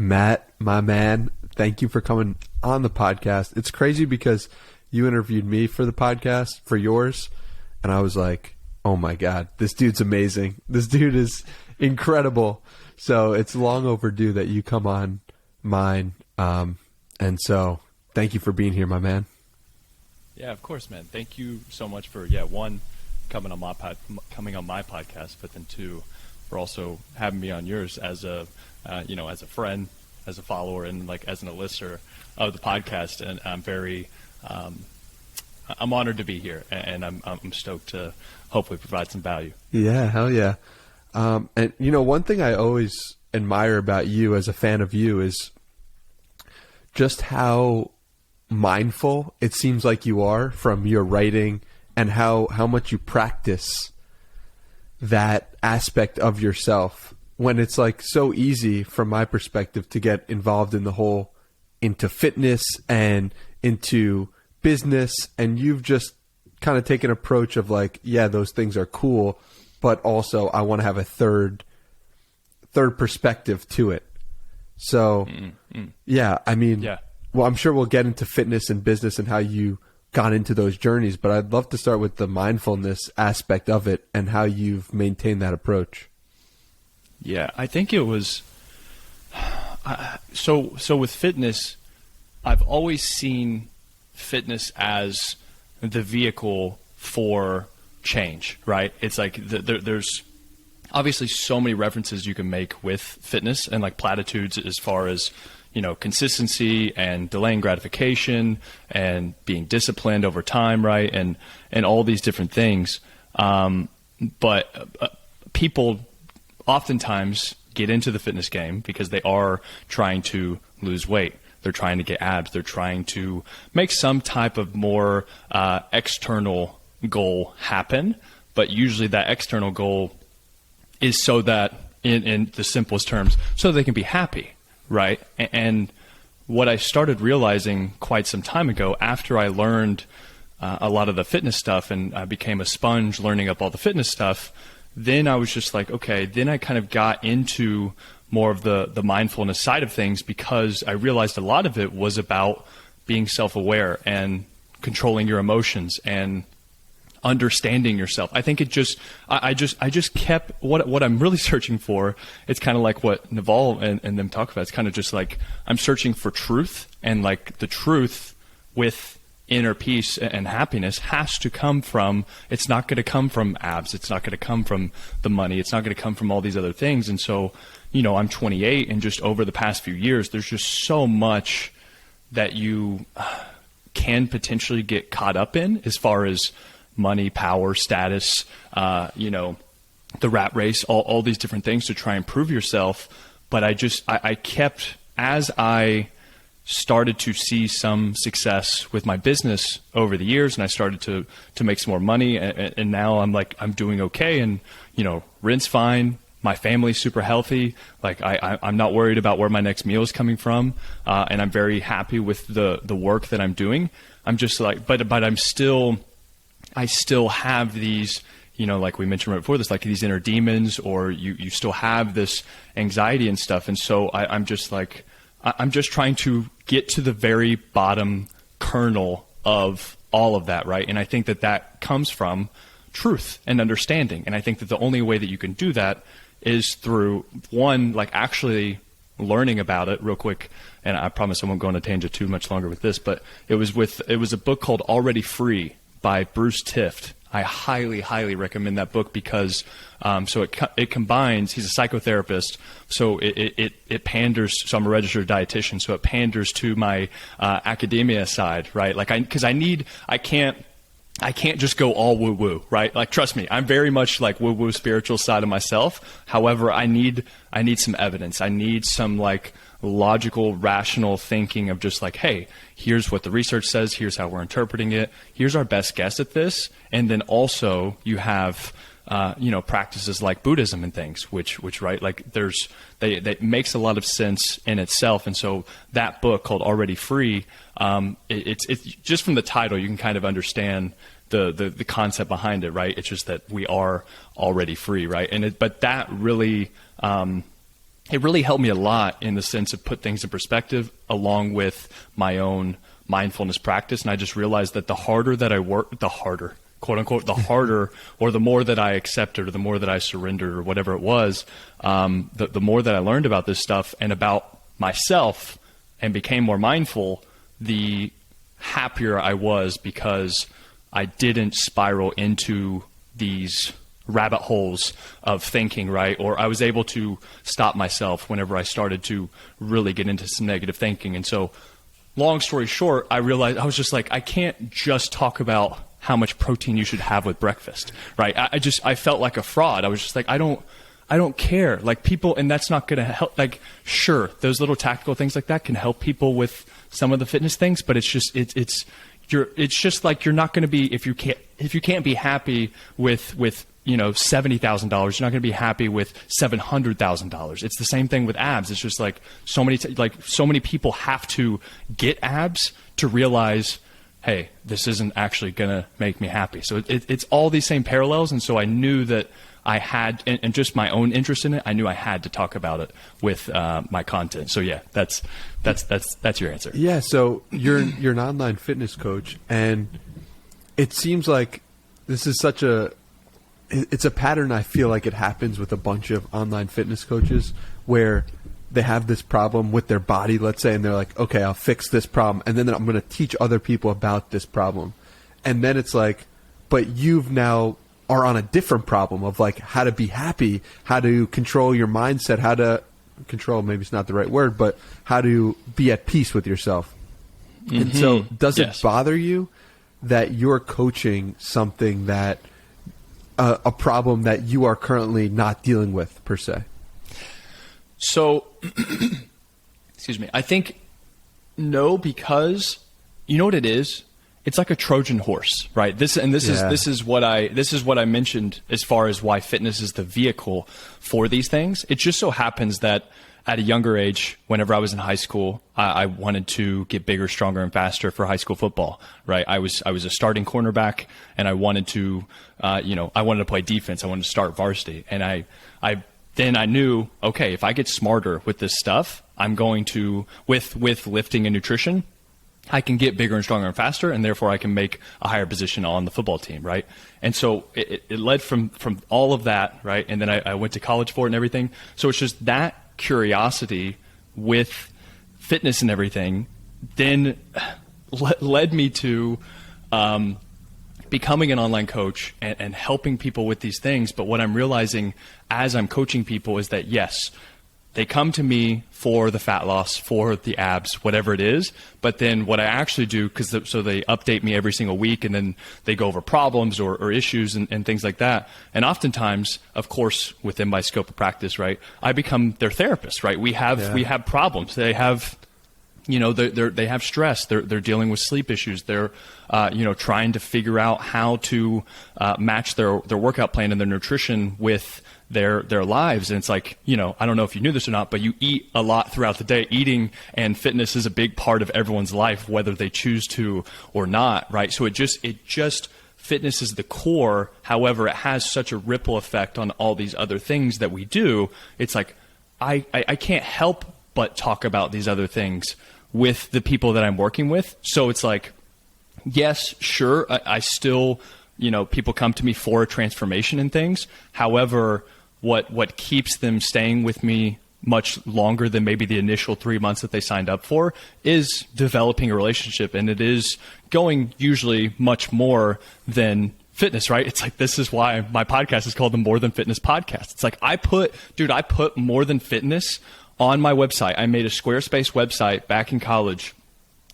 Matt, my man, thank you for coming on the podcast. It's crazy because you interviewed me for the podcast, for yours, and I was like, oh my God, this dude's amazing. This dude is incredible. So it's long overdue that you come on mine. And so thank you for being here, my man. Yeah, of course, man. Thank you so much for, one, coming on my podcast, but then two, for also having me on yours as a, as a friend, as a follower, and like as an listener of the podcast. And I'm very, I'm honored to be here, and I'm stoked to hopefully provide some value. Yeah, hell yeah. And one thing I always admire about you as a fan of you is just how mindful it seems like you are from your writing, and how much you practice that aspect of yourself, when it's like so easy from my perspective to get involved in the whole into fitness and into business. And you've just kind of taken an approach of like, yeah, those things are cool, but also I want to have a third perspective to it. So yeah, I mean, well, I'm sure we'll get into fitness and business and how you got into those journeys, but I'd love to start with the mindfulness aspect of it and how you've maintained that approach. Yeah, I think it was so with fitness, I've always seen fitness as the vehicle for change, right? It's like there's obviously so many references you can make with fitness and like platitudes as far as, consistency and delaying gratification and being disciplined over time, right? And all these different things. But people oftentimes get into the fitness game because they are trying to lose weight. They're trying to get abs. They're trying to make some type of more external goal happen. But usually that external goal is so that, in the simplest terms, so they can be happy, right? And what I started realizing quite some time ago, after I learned a lot of the fitness stuff and I became a sponge learning up all the fitness stuff, then I was just like, okay, then I kind of got into more of the mindfulness side of things, because I realized a lot of it was about being self-aware and controlling your emotions and understanding yourself. I think I just kept what I'm really searching for. It's kind of like what Naval and them talk about. It's kind of just like I'm searching for truth, and like the truth with inner peace and happiness has to come from, it's not going to come from abs. It's not going to come from the money. It's not going to come from all these other things. And so, I'm 28, and just over the past few years, there's just so much that you can potentially get caught up in as far as money, power, status, the rat race, all these different things to try and prove yourself. But I kept, as I started to see some success with my business over the years, and I started to make some more money, and now I'm doing okay, and rent's fine, my family's super healthy, like I'm not worried about where my next meal is coming from, and I'm very happy with the work that I'm doing. I'm just like, but I still have these, like we mentioned right before this, like these inner demons, or you still have this anxiety and stuff. And so I'm just like, I'm just trying to get to the very bottom kernel of all of that, right? And I think that comes from truth and understanding. And I think that the only way that you can do that is through, one, like actually learning about it real quick. And I promise I won't go on a tangent too much longer with this, but it was a book called Already Free by Bruce Tift. I highly, highly recommend that book because it combines, he's a psychotherapist, so it panders, so I'm a registered dietitian, so it panders to my academia side, right? Like I can't just go all woo-woo, right? Like, trust me, I'm very much like woo-woo spiritual side of myself. However, I need some evidence. I need some like logical, rational thinking of just like, hey, here's what the research says, here's how we're interpreting it, here's our best guess at this. And then also you have, practices like Buddhism and things, which right, like that makes a lot of sense in itself. And so that book called Already Free, it's just from the title, you can kind of understand the concept behind it, right? It's just that we are already free, right? But that really, it really helped me a lot in the sense of put things in perspective along with my own mindfulness practice. And I just realized that the harder that I work, the harder, quote unquote, the harder, or the more that I accepted or the more that I surrendered or whatever it was, the more that I learned about this stuff and about myself and became more mindful, the happier I was because I didn't spiral into these rabbit holes of thinking, right? Or I was able to stop myself whenever I started to really get into some negative thinking. And so, long story short, I realized I was just like, I can't just talk about how much protein you should have with breakfast, right? I felt like a fraud. I was just like, I don't care. Like people, and that's not going to help. Like, sure, those little tactical things like that can help people with some of the fitness things, but it's just, it's just like you're not going to be, if you can't be happy with $70,000, you're not going to be happy with $700,000. It's the same thing with abs. It's just like so many people have to get abs to realize, hey, this isn't actually going to make me happy. So it's all these same parallels. And so I knew that I had, and just my own interest in it, I knew I had to talk about it with my content. So yeah, that's your answer. Yeah. So you're an online fitness coach, and it seems like this is it's a pattern. I feel like it happens with a bunch of online fitness coaches where they have this problem with their body, let's say, and they're like, okay, I'll fix this problem, and then I'm going to teach other people about this problem. And then it's like, but you've now are on a different problem of like how to be happy, how to control your mindset, how to control, maybe it's not the right word, but how to be at peace with yourself. Mm-hmm. And so does it bother you that you're coaching something that a problem that you are currently not dealing with per se? So, excuse me. I think no, because you know what it is? It's like a Trojan horse, right? This is what I mentioned as far as why fitness is the vehicle for these things. It just so happens that at a younger age, whenever I was in high school, I wanted to get bigger, stronger, and faster for high school football, right? I was a starting cornerback, and I wanted to, I wanted to play defense. I wanted to start varsity, and then I knew, okay, if I get smarter with this stuff, I'm going to, with lifting and nutrition, I can get bigger and stronger and faster, and therefore I can make a higher position on the football team, right? And so it led from all of that, right? And then I went to college for it and everything. So it's just that curiosity with fitness and everything then led me to becoming an online coach and helping people with these things. But what I'm realizing as I'm coaching people is that, yes, they come to me for the fat loss, for the abs, whatever it is. But then what I actually do, so they update me every single week, and then they go over problems or issues and things like that. And oftentimes, of course, within my scope of practice, right, I become their therapist, right? We have problems. They have, they have stress. They're dealing with sleep issues. They're, trying to figure out how to match their workout plan and their nutrition with their lives. And it's like, I don't know if you knew this or not, but you eat a lot throughout the day. Eating and fitness is a big part of everyone's life, whether they choose to or not, right? So it just fitness is the core. However, it has such a ripple effect on all these other things that we do. It's like, I can't help but talk about these other things with the people that I'm working with. So it's like, yes, sure, I still, people come to me for a transformation and things. However, what keeps them staying with me much longer than maybe the initial 3 months that they signed up for is developing a relationship. And it is going usually much more than fitness, right? It's like, this is why my podcast is called the More Than Fitness Podcast. It's like, I put More Than Fitness on my website. I made a Squarespace website back in college.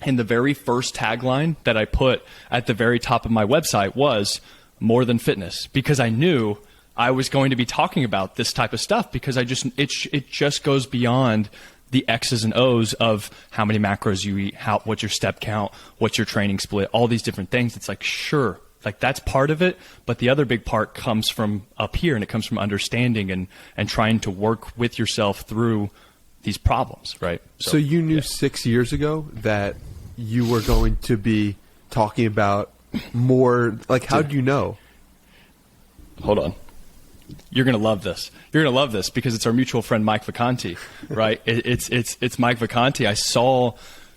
And the very first tagline that I put at the very top of my website was More Than Fitness, because I knew I was going to be talking about this type of stuff, because it just goes beyond the X's and O's of how many macros you eat, what's your step count, what's your training split, all these different things. It's like, sure, like that's part of it, but the other big part comes from up here, and it comes from understanding and trying to work with yourself through these problems, right? So you knew 6 years ago that you were going to be talking about more, like, how do you know? Hold on. You're going to love this. You're going to love this because it's our mutual friend, Mike Vacanti, right? It's Mike Vacanti.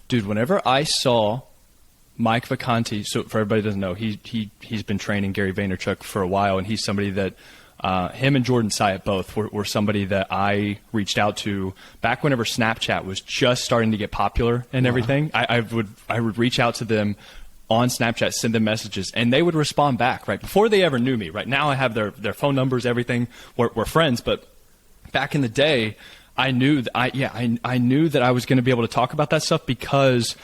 Dude, whenever I saw Mike Vacanti, so for everybody who doesn't know, he's been training Gary Vaynerchuk for a while, and he's somebody that him and Jordan Syatt both were somebody that I reached out to back whenever Snapchat was just starting to get popular and everything. I would reach out to them on Snapchat, send them messages, and they would respond back, right? Before they ever knew me, right? Now I have their phone numbers, everything. We're friends, but back in the day, I knew that I knew that I was going to be able to talk about that stuff because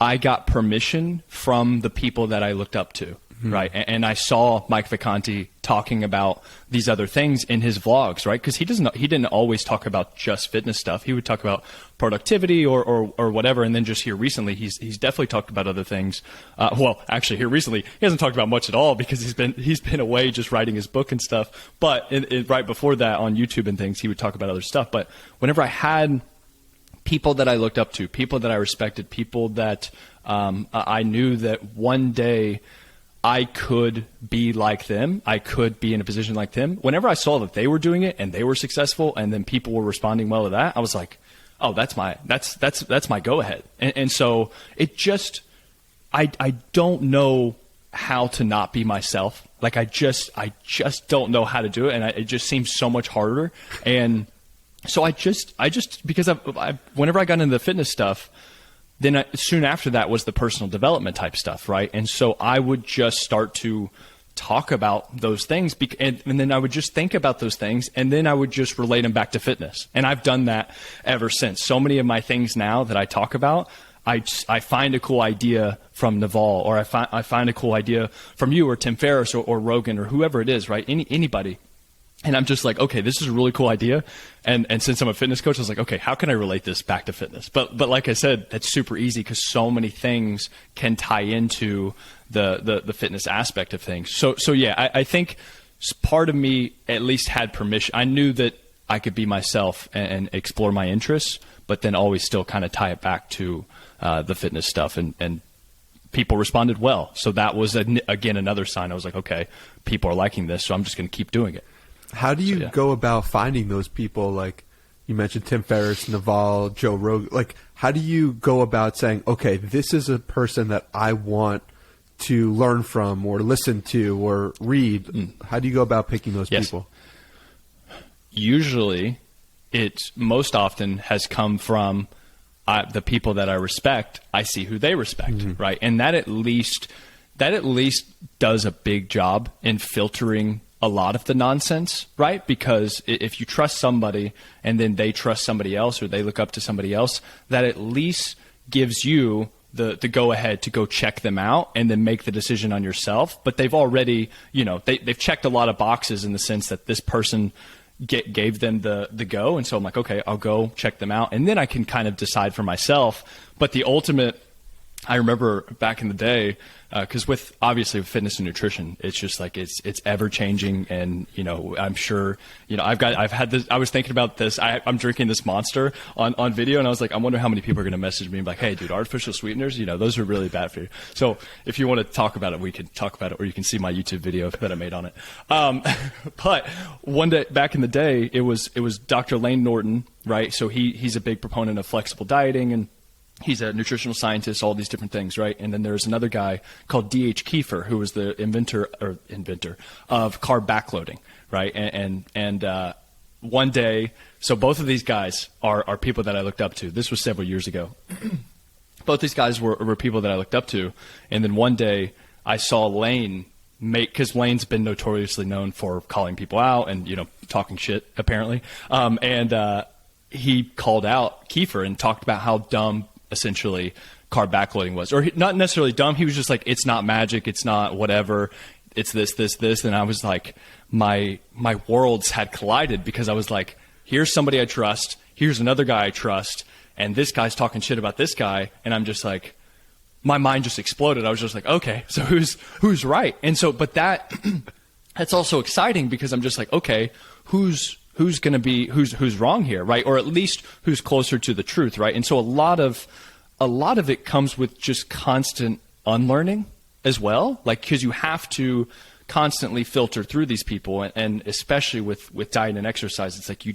I got permission from the people that I looked up to, right? And I saw Mike Vacanti talking about these other things in his vlogs, right? Because he didn't always talk about just fitness stuff. He would talk about productivity or whatever. And then just here recently, he's definitely talked about other things. Well, actually, here recently, he hasn't talked about much at all because he's been away just writing his book and stuff. But right before that, on YouTube and things, he would talk about other stuff. But whenever I had people that I looked up to, people that I respected, people that I knew that one day I could be like them, I could be in a position like them. Whenever I saw that they were doing it and they were successful and then people were responding well to that, I was like, oh, that's my go ahead. And so it just, I don't know how to not be myself. Like I just don't know how to do it. And it just seems so much harder. And so I just because whenever I got into the fitness stuff, then soon after that was the personal development type stuff, right? And so I would just start to talk about those things, and then I would just think about those things, and then I would just relate them back to fitness. And I've done that ever since. So many of my things now that I talk about, I find a cool idea from Naval, or I find a cool idea from you or Tim Ferriss or Rogan or whoever it is, right? Anybody. And I'm just like, okay, this is a really cool idea. And since I'm a fitness coach, I was like, okay, how can I relate this back to fitness? But like I said, that's super easy because so many things can tie into the fitness aspect of things. So yeah, I think part of me at least had permission. I knew that I could be myself and explore my interests, but then always still kind of tie it back to the fitness stuff. And people responded well. So that was, again, another sign. I was like, okay, people are liking this, so I'm just going to keep doing it. How do you go about finding those people? Like you mentioned Tim Ferriss, Naval, Joe Rogan. Like, how do you go about saying, okay, this is a person that I want to learn from or listen to or read? How do you go about picking those people? Usually, it most often has come from the people that I respect. I see who they respect, right? And that at least does a big job in filtering a lot of the nonsense, right? Because if you trust somebody and then they trust somebody else or they look up to somebody else, that at least gives you the go ahead to go check them out and then make the decision on yourself. But they've already, they've checked a lot of boxes in the sense that this person gave them the go. And so I'm like, okay, I'll go check them out. And then I can kind of decide for myself. But the ultimate, I remember back in the day, because with fitness and nutrition, it's just like it's ever changing, and I'm sure I've had this. I was thinking about this. I'm drinking this Monster on video, and I was like, I wonder how many people are going to message me and be like, hey, dude, artificial sweeteners, those are really bad for you. So if you want to talk about it, we can talk about it, or you can see my YouTube video that I made on it. But one day back in the day, it was Dr. Lane Norton, right? So he's a big proponent of flexible dieting, and he's a nutritional scientist, all these different things, right? And then there's another guy called D.H. Kiefer, who was the inventor of carb backloading, right? And one day, so both of these guys are people that I looked up to. This was several years ago. Both these guys were people that I looked up to. And then one day I saw Lane because Lane's been notoriously known for calling people out and, talking shit, apparently. And he called out Kiefer and talked about how dumb essentially carb backloading was, or not necessarily dumb. He was just like, it's not magic. It's not whatever. It's this. And I was like, my worlds had collided because I was like, here's somebody I trust. Here's another guy I trust. And this guy's talking shit about this guy. And I'm just like, my mind just exploded. I was just like, okay, so who's right? And so, but that's also exciting because I'm just like, okay, who's going to be who's wrong here, right? Or at least who's closer to the truth, right? And so a lot of it comes with just constant unlearning as well, like because you have to constantly filter through these people, and especially with diet and exercise, it's like you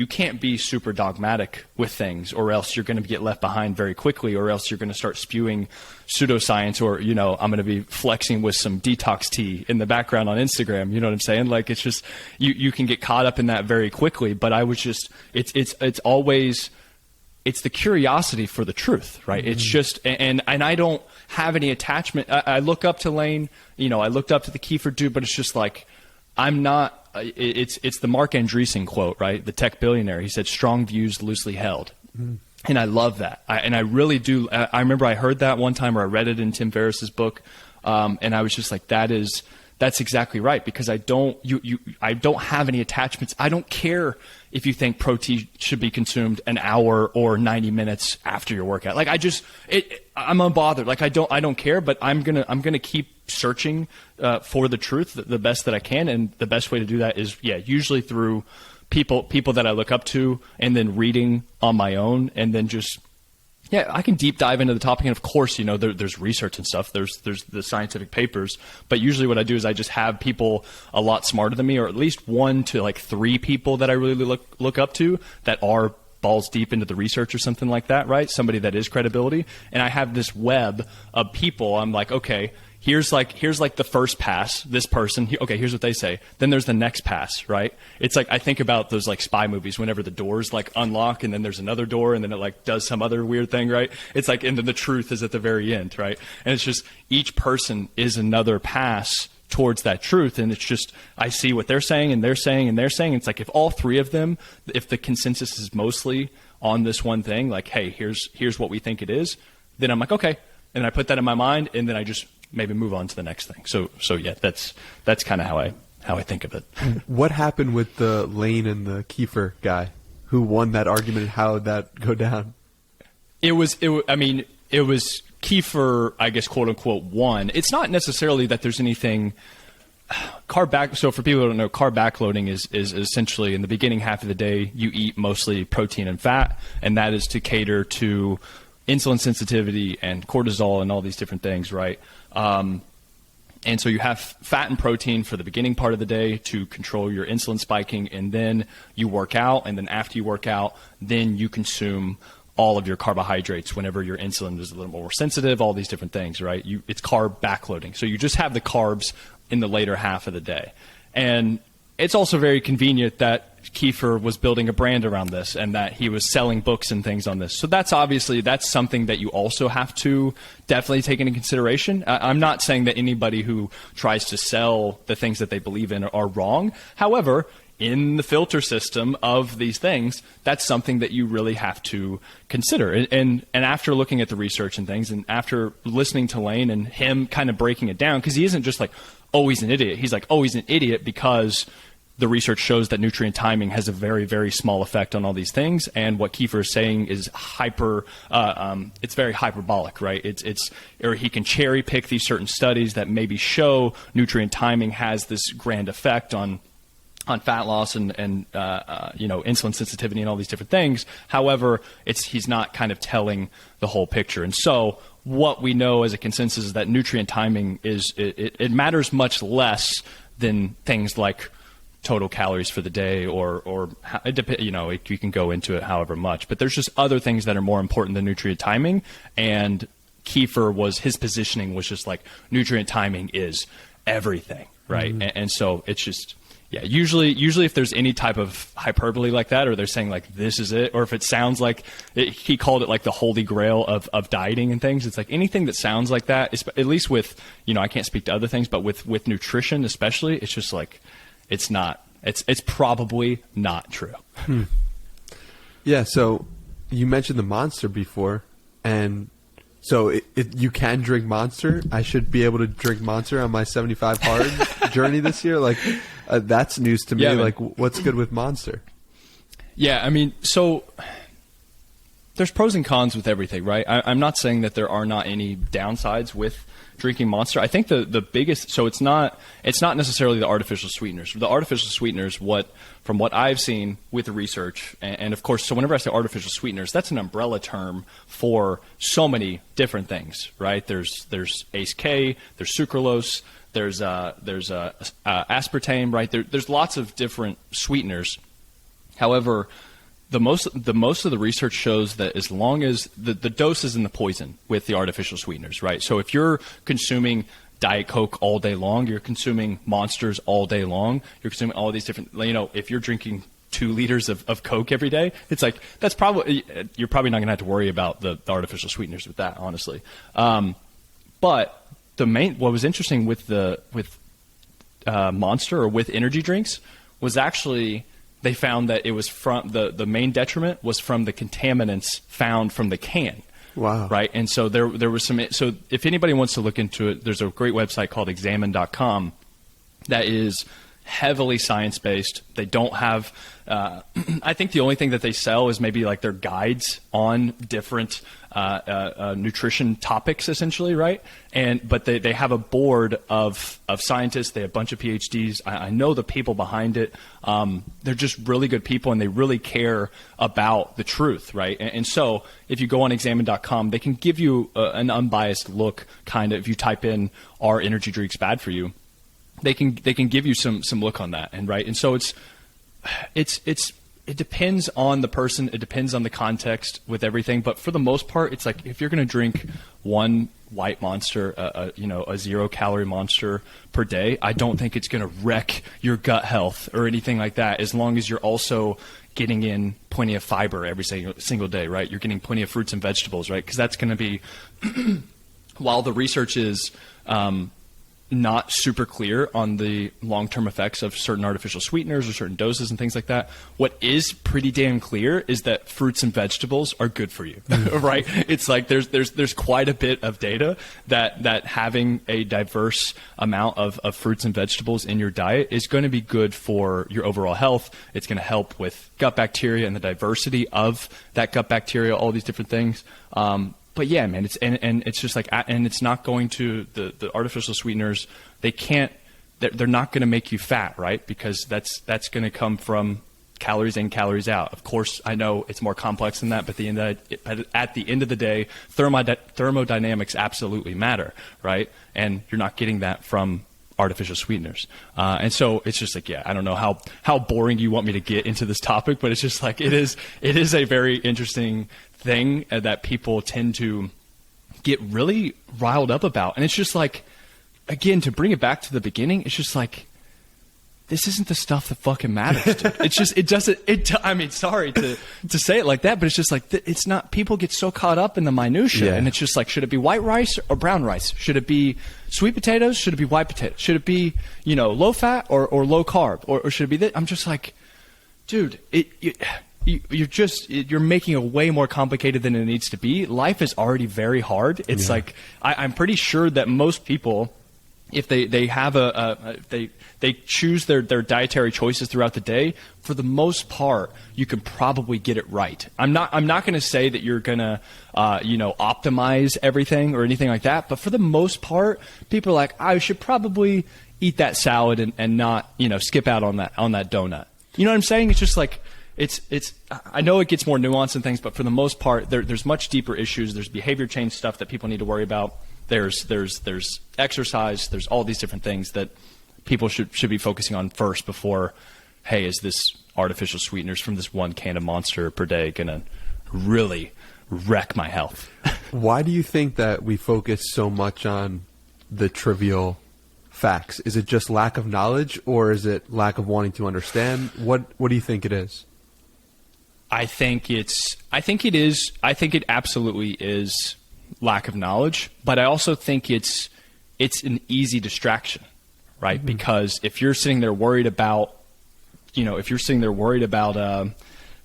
can't be super dogmatic with things, or else you're going to get left behind very quickly, or else you're going to start spewing pseudoscience, or, I'm going to be flexing with some detox tea in the background on Instagram. You know what I'm saying? Like, it's just, you can get caught up in that very quickly. But I was just, it's always, it's the curiosity for the truth, right? Mm-hmm. It's just, and I don't have any attachment. I look up to Lane, I looked up to the Kiefer dude, but it's just like, I'm not, it's the Mark Andreessen quote, right? The tech billionaire. He said, strong views loosely held. Mm. And I love that. And I really do. I remember I heard that one time, or I read it in Tim Ferriss's book. And I was just like, that's exactly right. Because I don't have any attachments. I don't care if you think protein should be consumed an hour or 90 minutes after your workout. Like, I'm unbothered. Like, I don't care, but I'm going to keep searching for the truth the best that I can. And the best way to do that is, usually through people that I look up to, and then reading on my own, and then just, I can deep dive into the topic. And of course, there's research and stuff. There's the scientific papers. But usually what I do is I just have people a lot smarter than me, or at least 1 to like 3 people that I really look up to that are balls deep into the research or something like that, right? Somebody that is credibility. And I have this web of people. I'm like, okay, here's like the first pass, this person, okay, here's what they say. Then there's the next pass, right? It's like, I think about those like spy movies, whenever the doors like unlock and then there's another door and then it like does some other weird thing, right? It's like, and then the truth is at the very end, right? And it's just, each person is another pass towards that truth. And it's just, I see what they're saying and they're saying and they're saying. It's like, if all 3 of them, if the consensus is mostly on this one thing, like, hey, here's what we think it is, then I'm like, okay. And I put that in my mind, and then I just maybe move on to the next thing. So yeah, that's kind of how I think of it. What happened with the Lane and the Kiefer guy? Who won that argument, and how did that go down? It was Kiefer, I guess, quote unquote, won. It's not necessarily that there's anything carb back. So for people who don't know, carb backloading is essentially, in the beginning half of the day, you eat mostly protein and fat, and that is to cater to insulin sensitivity and cortisol and all these different things, right? And so you have fat and protein for the beginning part of the day to control your insulin spiking, and then you work out, and then after you work out, then you consume all of your carbohydrates whenever your insulin is a little more sensitive, all these different things, right? It's carb backloading. So you just have the carbs in the later half of the day. And it's also very convenient that Kiefer was building a brand around this, and that he was selling books and things on this. So that's something that you also have to definitely take into consideration. I'm not saying that anybody who tries to sell the things that they believe in are wrong. However, in the filter system of these things, that's something that you really have to consider. And after looking at the research and things, and after listening to Lane and him kind of breaking it down, because he isn't just like, oh, he's an idiot. He's like, oh, he's an idiot because the research shows that nutrient timing has a very, very small effect on all these things. And what Kiefer is saying is it's very hyperbolic, right? Or he can cherry pick these certain studies that maybe show nutrient timing has this grand effect on fat loss and insulin sensitivity and all these different things. However, he's not kind of telling the whole picture. And so what we know as a consensus is that nutrient timing it matters much less than things like total calories for the day, or you can go into it however much, but there's just other things that are more important than nutrient timing. And Kiefer his positioning was just like, nutrient timing is everything, right? Mm-hmm. And so it's just, usually if there's any type of hyperbole like that, or they're saying like, this is it, or if it sounds like he called it like the holy grail of dieting and things. It's like anything that sounds like that, at least with, I can't speak to other things, but with nutrition especially, it's just like, it's probably not true. Yeah. So you mentioned the Monster before, and so you can drink Monster. I should be able to drink Monster on my 75 hard journey this year. Like that's news to me. Yeah, like what's good with Monster? Yeah. I mean, so there's pros and cons with everything, right? I'm not saying that there are not any downsides with drinking Monster. I think the biggest, so it's not necessarily the artificial sweeteners. The artificial sweeteners, from what I've seen with the research, and of course, so whenever I say artificial sweeteners, that's an umbrella term for so many different things, right? There's ACE-K, there's sucralose, there's aspartame, right? There's lots of different sweeteners. However, the most of the research shows that as long as the dose is in the poison with the artificial sweeteners, right? So if you're consuming Diet Coke all day long, you're consuming Monsters all day long, you're consuming all these different, if you're drinking 2 liters of Coke every day, it's like, you're probably not going to have to worry about the artificial sweeteners with that, honestly. But what was interesting with Monster or with energy drinks was actually, they found that it was from the main detriment was from the contaminants found from the can. Wow. Right. And so there was some, so if anybody wants to look into it, there's a great website called examine.com that is heavily science-based. They don't have, I think the only thing that they sell is maybe like their guides on different nutrition topics, essentially, right? But they have a board of scientists. They have a bunch of PhDs. I know the people behind it. They're just really good people, and they really care about the truth, right? And so if you go on examine.com, they can give you an unbiased look, kind of, if you type in, "Are energy drinks bad for you?" They can give you some look on that, and right. And so it depends on the person. It depends on the context with everything. But for the most part, it's like if you're going to drink one white Monster, a 0-calorie Monster per day, I don't think it's going to wreck your gut health or anything like that. As long as you're also getting in plenty of fiber every single day, right? You're getting plenty of fruits and vegetables, right? Because that's going to be, while the research is not super clear on the long-term effects of certain artificial sweeteners or certain doses and things like that, what is pretty damn clear is that fruits and vegetables are good for you, right? It's like there's quite a bit of data that having a diverse amount of fruits and vegetables in your diet is going to be good for your overall health. It's going to help with gut bacteria and the diversity of that gut bacteria, all these different things. But yeah, man, it's just like, and it's not going to, the artificial sweeteners, they're not going to make you fat, right? Because that's going to come from calories in, calories out. Of course, I know it's more complex than that, but at the end of the day, thermodynamics absolutely matter, right? And you're not getting that from artificial sweeteners. And so it's just like, yeah, I don't know how boring you want me to get into this topic, but it's just like, it is a very interesting thing that people tend to get really riled up about. And it's just like, again, to bring it back to the beginning, it's just like, this isn't the stuff that fucking matters. It's just, I mean, sorry to say it like that, but it's just like, it's not, people get so caught up in the minutia, and it's just like, should it be white rice or brown rice? Should it be sweet potatoes? Should it be white potatoes? Should it be, low fat or low carb? Or should it be this? I'm just like, dude, you're making it way more complicated than it needs to be. Life is already very hard. It's like, I'm pretty sure that most people, if they have they choose their dietary choices throughout the day, for the most part, you can probably get it right. I'm not going to say that you're going to optimize everything or anything like that, but for the most part, people are like, I should probably eat that salad and not skip out on that donut. You know what I'm saying? It's just like, it's. I know it gets more nuanced and things, but for the most part, there's much deeper issues. There's behavior change stuff that people need to worry about. There's exercise. There's all these different things that people should be focusing on first before, hey, is this artificial sweeteners from this one can of Monster per day gonna really wreck my health? Why do you think that we focus so much on the trivial facts? Is it just lack of knowledge, or is it lack of wanting to understand? What do you think it is? I think it absolutely is lack of knowledge, but I also think it's an easy distraction, right? Mm-hmm. Because if you're sitting there worried about,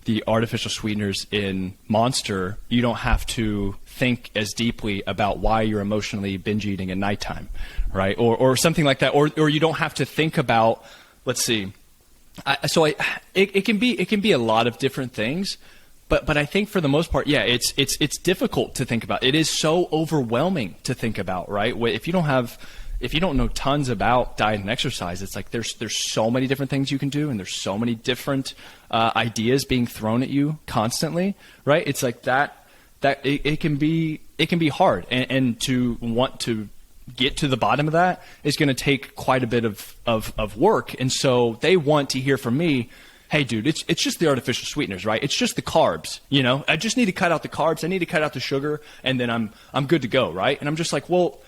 the artificial sweeteners in Monster, you don't have to think as deeply about why you're emotionally binge eating at nighttime, right? Or something like that, or you don't have to think about, let's see. It can be a lot of different things, But I think for the most part, yeah, it's difficult to think about. It is so overwhelming to think about, right? If you don't know tons about diet and exercise, it's like there's so many different things you can do, and there's so many different ideas being thrown at you constantly, right? It's like that it can be hard, and to want to get to the bottom of that is going to take quite a bit of work. And so they want to hear from me, hey, dude, it's just the artificial sweeteners, right? It's just the carbs, you know? I just need to cut out the carbs. I need to cut out the sugar, and then I'm good to go, right? And I'm just like, well,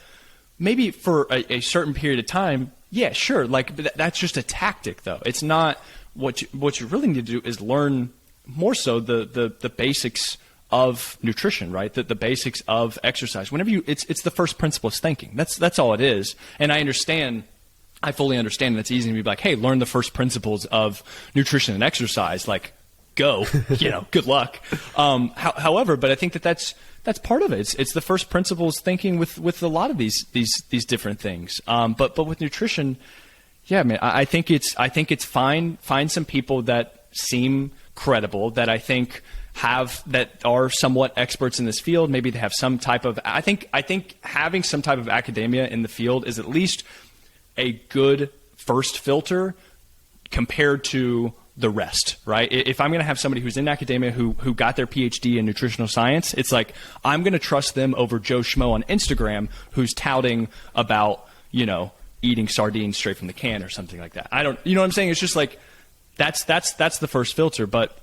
maybe for a certain period of time, yeah, sure. Like, but that's just a tactic, though. It's not what you really need to do is learn more so the basics of nutrition, right? The basics of exercise. Whenever it's the first principles thinking. That's all it is. And I fully understand that it's easy to be like, hey, learn the first principles of nutrition and exercise. Like, go, good luck. However, but I think that's part of it. It's the first principles thinking with a lot of these different things. But with nutrition, yeah, man, I think it's fine. Find some people that seem credible, that I think that are somewhat experts in this field. Maybe they have some type of. I think having some type of academia in the field is at least a good first filter compared to the rest, right? If I'm going to have somebody who's in academia who got their PhD in nutritional science, it's like I'm going to trust them over Joe Schmo on Instagram who's touting about, eating sardines straight from the can or something like that. You know what I'm saying? It's just like that's the first filter, but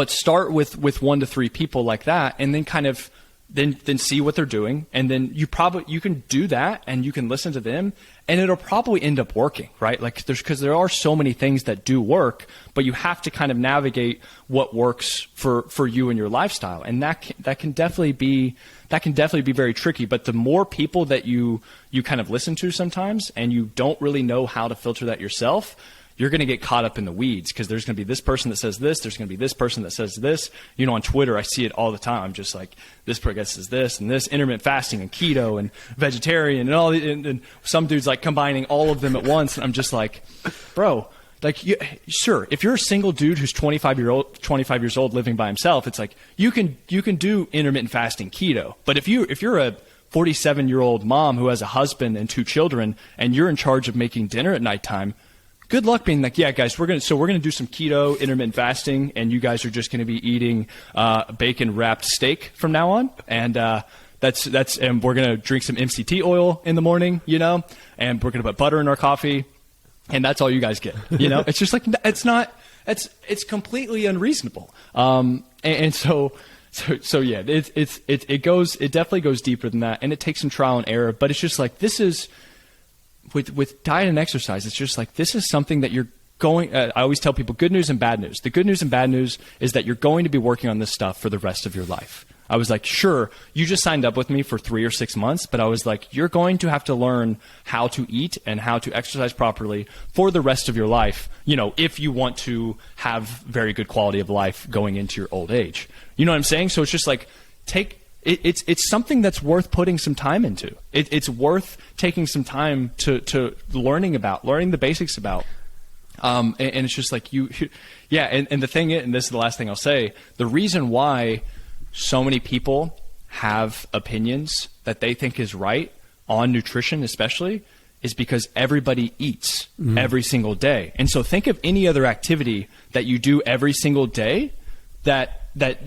start with 1 to 3 people like that, and then kind of then see what they're doing, and then you can do that, and you can listen to them, and it'll probably end up working, right? Like because there are so many things that do work, but you have to kind of navigate what works for you and your lifestyle, and that can definitely be very tricky. But the more people that you kind of listen to sometimes, and you don't really know how to filter that yourself, you're going to get caught up in the weeds, because there's going to be this person that says this. There's going to be this person that says this. On Twitter, I see it all the time. I'm just like, this person says this and this, intermittent fasting and keto and vegetarian and all. And some dude's like combining all of them at once. And I'm just like, bro, like, sure, if you're a single dude who's 25 years old living by himself, it's like you can do intermittent fasting keto. But if you're a 47-year-old mom who has a husband and 2 children, and you're in charge of making dinner at nighttime, good luck being like, yeah, guys, we're gonna do some keto intermittent fasting, and you guys are just gonna be eating bacon wrapped steak from now on, and and we're gonna drink some MCT oil in the morning, and we're gonna put butter in our coffee, and that's all you guys get. It's just like it's completely unreasonable. And so yeah, it definitely goes deeper than that, and it takes some trial and error. But it's just like this is. With diet and exercise, it's just like this is something that you're going. I always tell people good news and bad news. The good news and bad news is that you're going to be working on this stuff for the rest of your life. I was like, sure, you just signed up with me for 3 or 6 months, but I was like, you're going to have to learn how to eat and how to exercise properly for the rest of your life, if you want to have very good quality of life going into your old age. You know what I'm saying? So it's just like It's something that's worth putting some time into. It's worth taking some time to learning the basics about. And it's just like and the thing is, and this is the last thing I'll say, the reason why so many people have opinions that they think is right on nutrition especially is because everybody eats every single day. And so think of any other activity that you do every single day that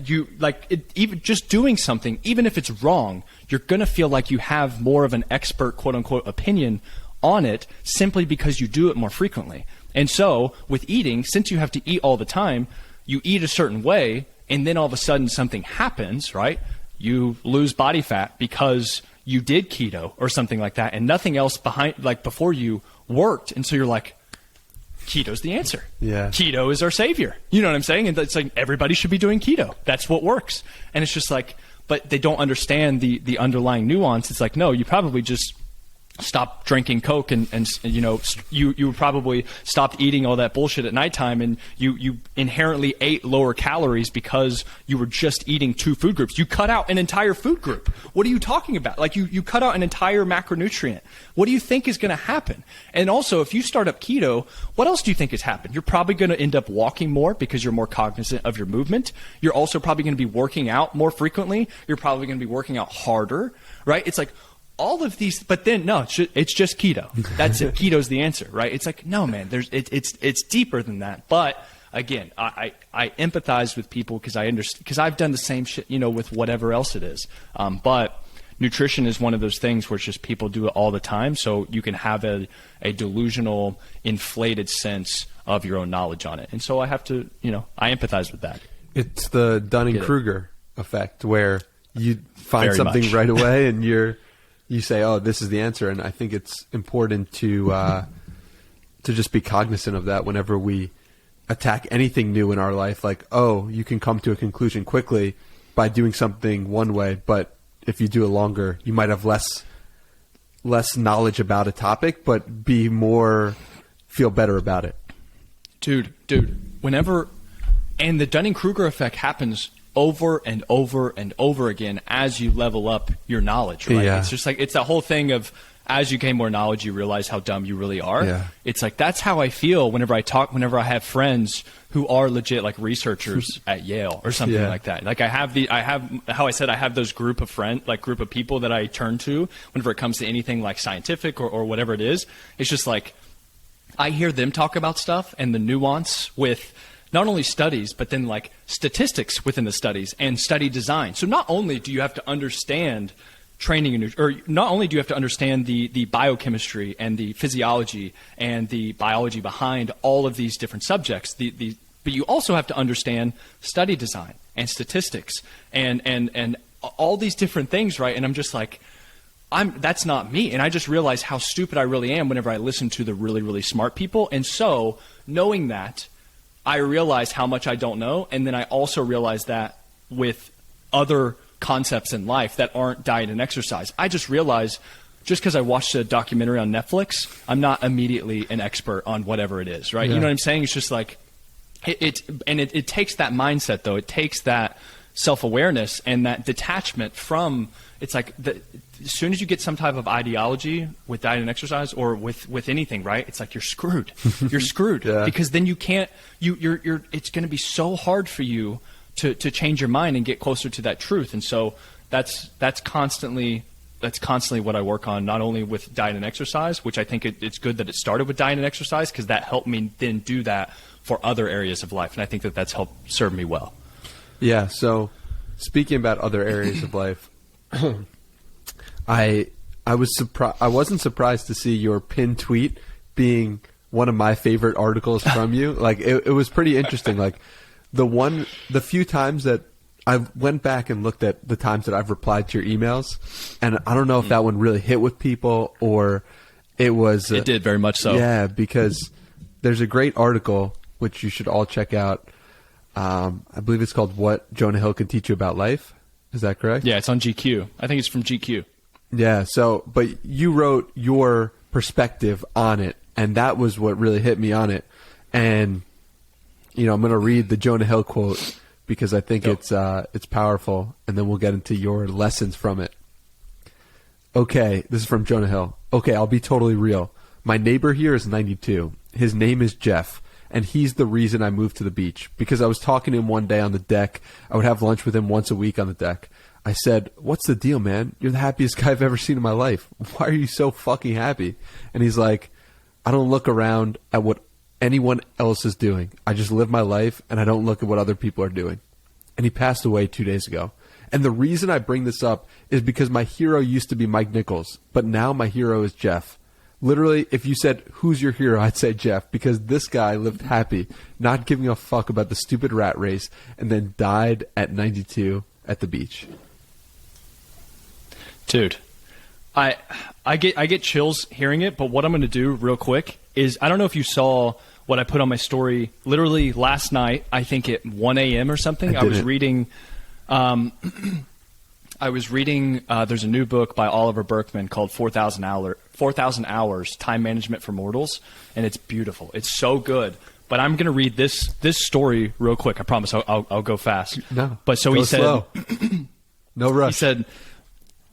you like, even just doing something, even if it's wrong, you're going to feel like you have more of an expert, quote unquote, opinion on it simply because you do it more frequently. And so with eating, since you have to eat all the time, you eat a certain way, and then all of a sudden something happens, right? You lose body fat because you did keto or something like that, and nothing else before you worked. And so you're like, keto's the answer. Yeah. Keto is our savior. You know what I'm saying? And it's like everybody should be doing keto. That's what works. And it's just like, but they don't understand the underlying nuance. It's like, no, you probably just stopped drinking Coke and you know, you probably stopped eating all that bullshit at nighttime, and you inherently ate lower calories because you were just eating 2 food groups. You cut out an entire food group. What are you talking about? Like you cut out an entire macronutrient. What do you think is going to happen? And also, if you start up keto, what else do you think has happened? You're probably going to end up walking more because you're more cognizant of your movement. You're also probably going to be working out more frequently. You're probably going to be working out harder, right? It's like, all of these, but then no, it's just keto. That's it. Keto's the answer, right? It's like, no, man. It's deeper than that. But again, I empathize with people because I understand, because I've done the same shit, you know, with whatever else it is. But nutrition is one of those things where it's just people do it all the time, so you can have a delusional, inflated sense of your own knowledge on it. And so I have to, you know, I empathize with that. It's the Dunning-Kruger effect where you find Very something much. right away and you say, "Oh, this is the answer," and I think it's important to just be cognizant of that whenever we attack anything new in our life. Like, oh, you can come to a conclusion quickly by doing something one way, but if you do it longer, you might have less knowledge about a topic, but feel better about it. Dude, whenever, and the Dunning-Kruger effect happens over and over and over again as you level up your knowledge, right? Yeah. It's just like, it's that whole thing of, as you gain more knowledge, you realize how dumb you really are. Yeah. It's like, that's how I feel whenever I have friends who are legit like researchers at Yale or something like that. Like I have those group of people that I turn to whenever it comes to anything like scientific or whatever it is. It's just like, I hear them talk about stuff and the nuance with not only studies, but then like statistics within the studies and study design. So not only do you have to understand training, or not only do you have to understand the biochemistry and the physiology and the biology behind all of these different subjects, but you also have to understand study design and statistics and all these different things, right? And I'm just like, that's not me. And I just realize how stupid I really am whenever I listen to the really, really smart people. And so knowing that, I realize how much I don't know. And then I also realize that with other concepts in life that aren't diet and exercise. I just realize just because I watched a documentary on Netflix, I'm not immediately an expert on whatever it is, right? Yeah. You know what I'm saying? It's just like, it takes that mindset though. It takes that self-awareness and that detachment from, it's like as soon as you get some type of ideology with diet and exercise or with anything, right? It's like you're screwed. You're screwed because then you can't. You're. It's going to be so hard for you to change your mind and get closer to that truth. And so that's constantly what I work on. Not only with diet and exercise, which I think it's good that it started with diet and exercise because that helped me then do that for other areas of life, and I think that's helped serve me well. Yeah. So speaking about other areas of life. I was surprised. I wasn't surprised to see your pinned tweet being one of my favorite articles from you. Like it was pretty interesting. Like the few times that I went back and looked at the times that I've replied to your emails, and I don't know if that one really hit with people or it was. It did very much so. Yeah, because there's a great article which you should all check out. I believe it's called "What Jonah Hill Can Teach You About Life." Is that correct? Yeah, it's on GQ. I think it's from GQ. Yeah, but you wrote your perspective on it, and that was what really hit me on it. And, I'm going to read the Jonah Hill quote because I think it's powerful, and then we'll get into your lessons from it. Okay, this is from Jonah Hill. Okay, I'll be totally real. My neighbor here is 92. His name is Jeff, and he's the reason I moved to the beach because I was talking to him one day on the deck. I would have lunch with him once a week on the deck. I said, "What's the deal, man? You're the happiest guy I've ever seen in my life. Why are you so fucking happy?" And he's like, "I don't look around at what anyone else is doing. I just live my life, and I don't look at what other people are doing." And he passed away 2 days ago. And the reason I bring this up is because my hero used to be Mike Nichols, but now my hero is Jeff. Literally, if you said, "Who's your hero?" I'd say Jeff, because this guy lived happy, not giving a fuck about the stupid rat race, and then died at 92 at the beach. Dude, I get chills hearing it, but what I'm going to do real quick is, I don't know if you saw what I put on my story literally last night, I think at 1 a.m. or something. I was reading reading. There's a new book by Oliver Berkman called 4,000 Hours: Time Management for Mortals, and it's beautiful. It's so good. But I'm going to read this story real quick. I promise I'll go fast. No, but so go he said, slow. No rush. He said,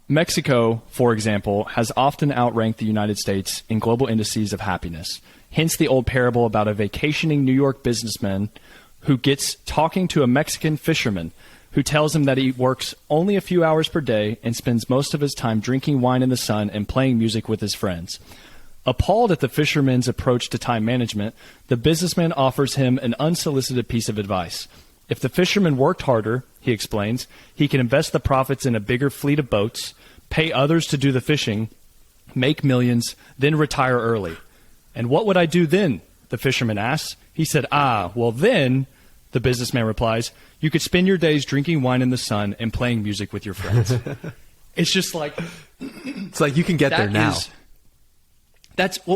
Mexico, for example, has often outranked the United States in global indices of happiness. Hence the old parable about a vacationing New York businessman who gets talking to a Mexican fisherman who tells him that he works only a few hours per day and spends most of his time drinking wine in the sun and playing music with his friends. Appalled at the fisherman's approach to time management, the businessman offers him an unsolicited piece of advice. If the fisherman worked harder, he explains, he can invest the profits in a bigger fleet of boats, pay others to do the fishing, make millions, then retire early. And what would I do then? The fisherman asks. He said, well then, the businessman replies, you could spend your days drinking wine in the sun and playing music with your friends. It's just like... It's like you can get there now. That's the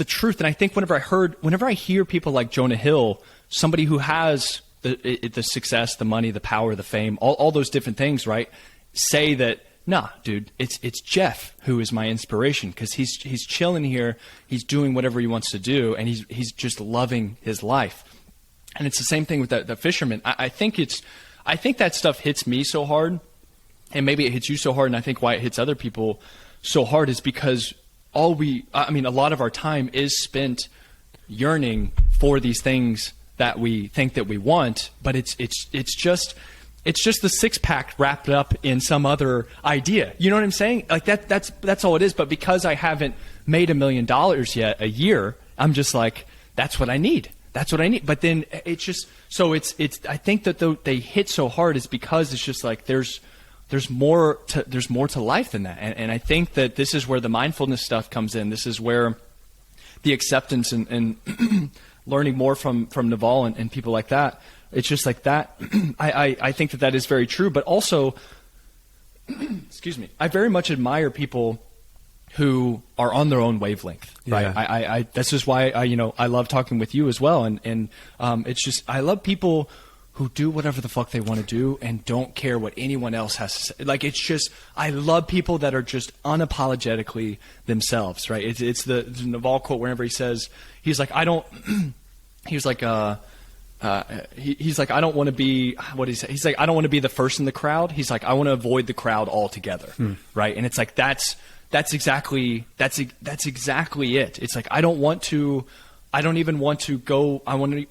truth. And I think whenever I hear people like Jonah Hill, somebody who has the success, the money, the power, the fame, all those different things, right, say that, nah, dude, it's Jeff who is my inspiration because he's chilling here, he's doing whatever he wants to do, and he's just loving his life. And it's the same thing with the fisherman. I think that stuff hits me so hard, and maybe it hits you so hard, and I think why it hits other people so hard is because a lot of our time is spent yearning for these things that we think that we want, but it's just the six-pack wrapped up in some other idea. You know what I'm saying? Like that's all it is. But because I haven't made $1 million yet a year, I'm just like, that's what I need. That's what I need. But then it's just so it's. I think that they hit so hard is because it's just like there's more to life than that. And I think that this is where the mindfulness stuff comes in. This is where the acceptance and learning more from Naval and people like that. It's just like that. I think that is very true. But also, excuse me, I very much admire people who are on their own wavelength. Right. Yeah. That's just why I love talking with you as well. And it's just I love people who do whatever the fuck they want to do and don't care what anyone else has to say. Like, it's just, I love people that are just unapologetically themselves, right? It's the Naval quote whenever he says, he's like, I don't want to be, what did he say? He's like, I don't want to be the first in the crowd. He's like, I want to avoid the crowd altogether, right? And it's like, that's exactly it. It's like, I don't even want to go, I want to,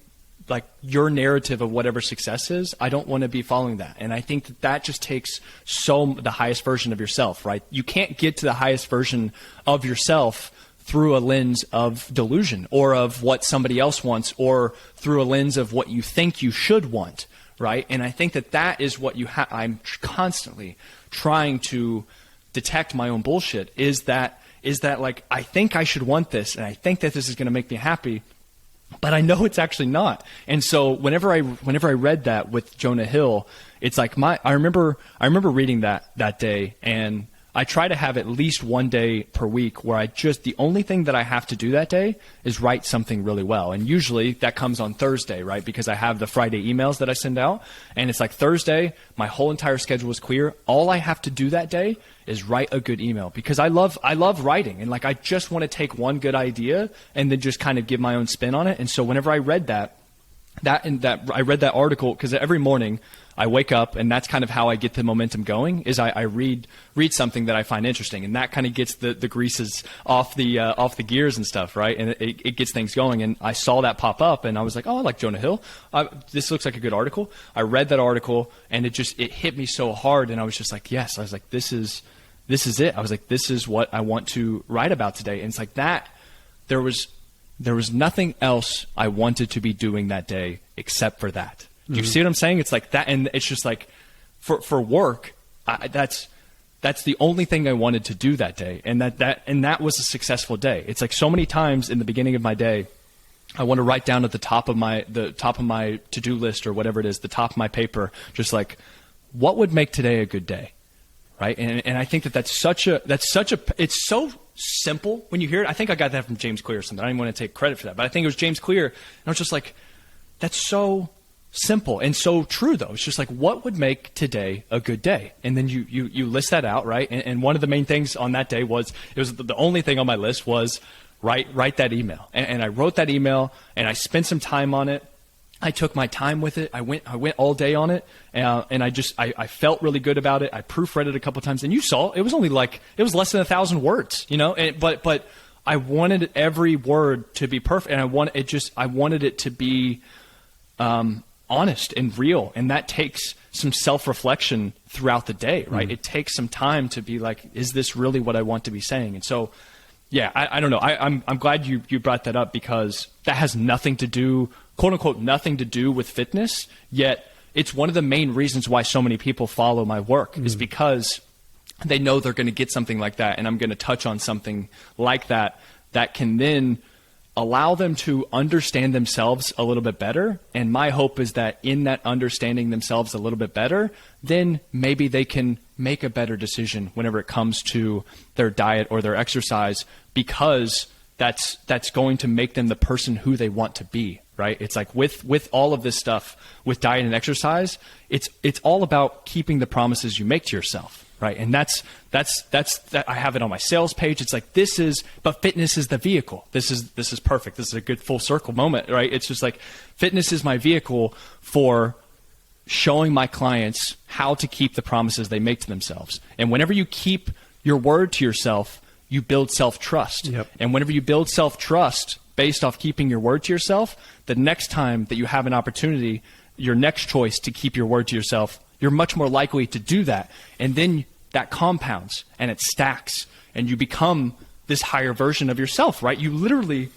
like, your narrative of whatever success is, I don't want to be following that. And I think that just takes the highest version of yourself, right? You can't get to the highest version of yourself through a lens of delusion or of what somebody else wants or through a lens of what you think you should want, right? And I think that is what I'm constantly trying to detect my own bullshit is that like, I think I should want this and I think that this is going to make me happy, but I know it's actually not. And so whenever I read that with Jonah Hill, it's like I remember reading that day, and I try to have at least one day per week where the only thing that I have to do that day is write something really well. And usually that comes on Thursday, right? Because I have the Friday emails that I send out, and it's like Thursday, my whole entire schedule is clear. All I have to do that day is write a good email because I love writing, and like I just want to take one good idea and then just kind of give my own spin on it. And so whenever I read I read that article because every morning I wake up, and that's kind of how I get the momentum going is I read something that I find interesting, and that kind of gets the greases off the gears and stuff, right? And it gets things going. And I saw that pop up, and I was like, oh, I like Jonah Hill. This looks like a good article. I read that article, and it hit me so hard, and I was just like, yes. I was like, this is it. I was like, this is what I want to write about today. And it's like that. There was nothing else I wanted to be doing that day except for that. Do you see what I'm saying? It's like that, and it's just like for work, that's the only thing I wanted to do that day, and that was a successful day. It's like so many times in the beginning of my day, I want to write down at the top of my to-do list or whatever it is, the top of my paper, just like what would make today a good day, right? And I think that's such a it's so simple when you hear it. I think I got that from James Clear or something. I don't even want to take credit for that, but I think it was James Clear, and I was just like, that's so simple and so true, though. It's just like, what would make today a good day? And then you list that out, right? And one of the main things on that day was, it was the only thing on my list was write that email. And I wrote that email, and I spent some time on it. I took my time with it. I went all day on it, and I felt really good about it. I proofread it a couple times, and you saw it was only it was less than 1,000 words, but I wanted every word to be perfect, and I wanted it to be honest and real, and that takes some self-reflection throughout the day, right? It takes some time to be like, is this really what I want to be saying? And so, yeah, I don't know. I'm glad you brought that up, because that has nothing to do, quote unquote, nothing to do with fitness. Yet it's one of the main reasons why so many people follow my work is because they know they're going to get something like that, and I'm going to touch on something like that can then allow them to understand themselves a little bit better. And my hope is that in that understanding themselves a little bit better, then maybe they can make a better decision whenever it comes to their diet or their exercise, because that's going to make them the person who they want to be, right? It's like with all of this stuff, with diet and exercise, it's all about keeping the promises you make to yourself. Right. And that's I have it on my sales page. It's like, but fitness is the vehicle. This is perfect. This is a good full circle moment, right? It's just like, fitness is my vehicle for showing my clients how to keep the promises they make to themselves. And whenever you keep your word to yourself, you build self-trust. Yep. And whenever you build self-trust based off keeping your word to yourself, the next time that you have an opportunity, your next choice to keep your word to yourself, you're much more likely to do that. And then that compounds and it stacks, and you become this higher version of yourself, right? You literally,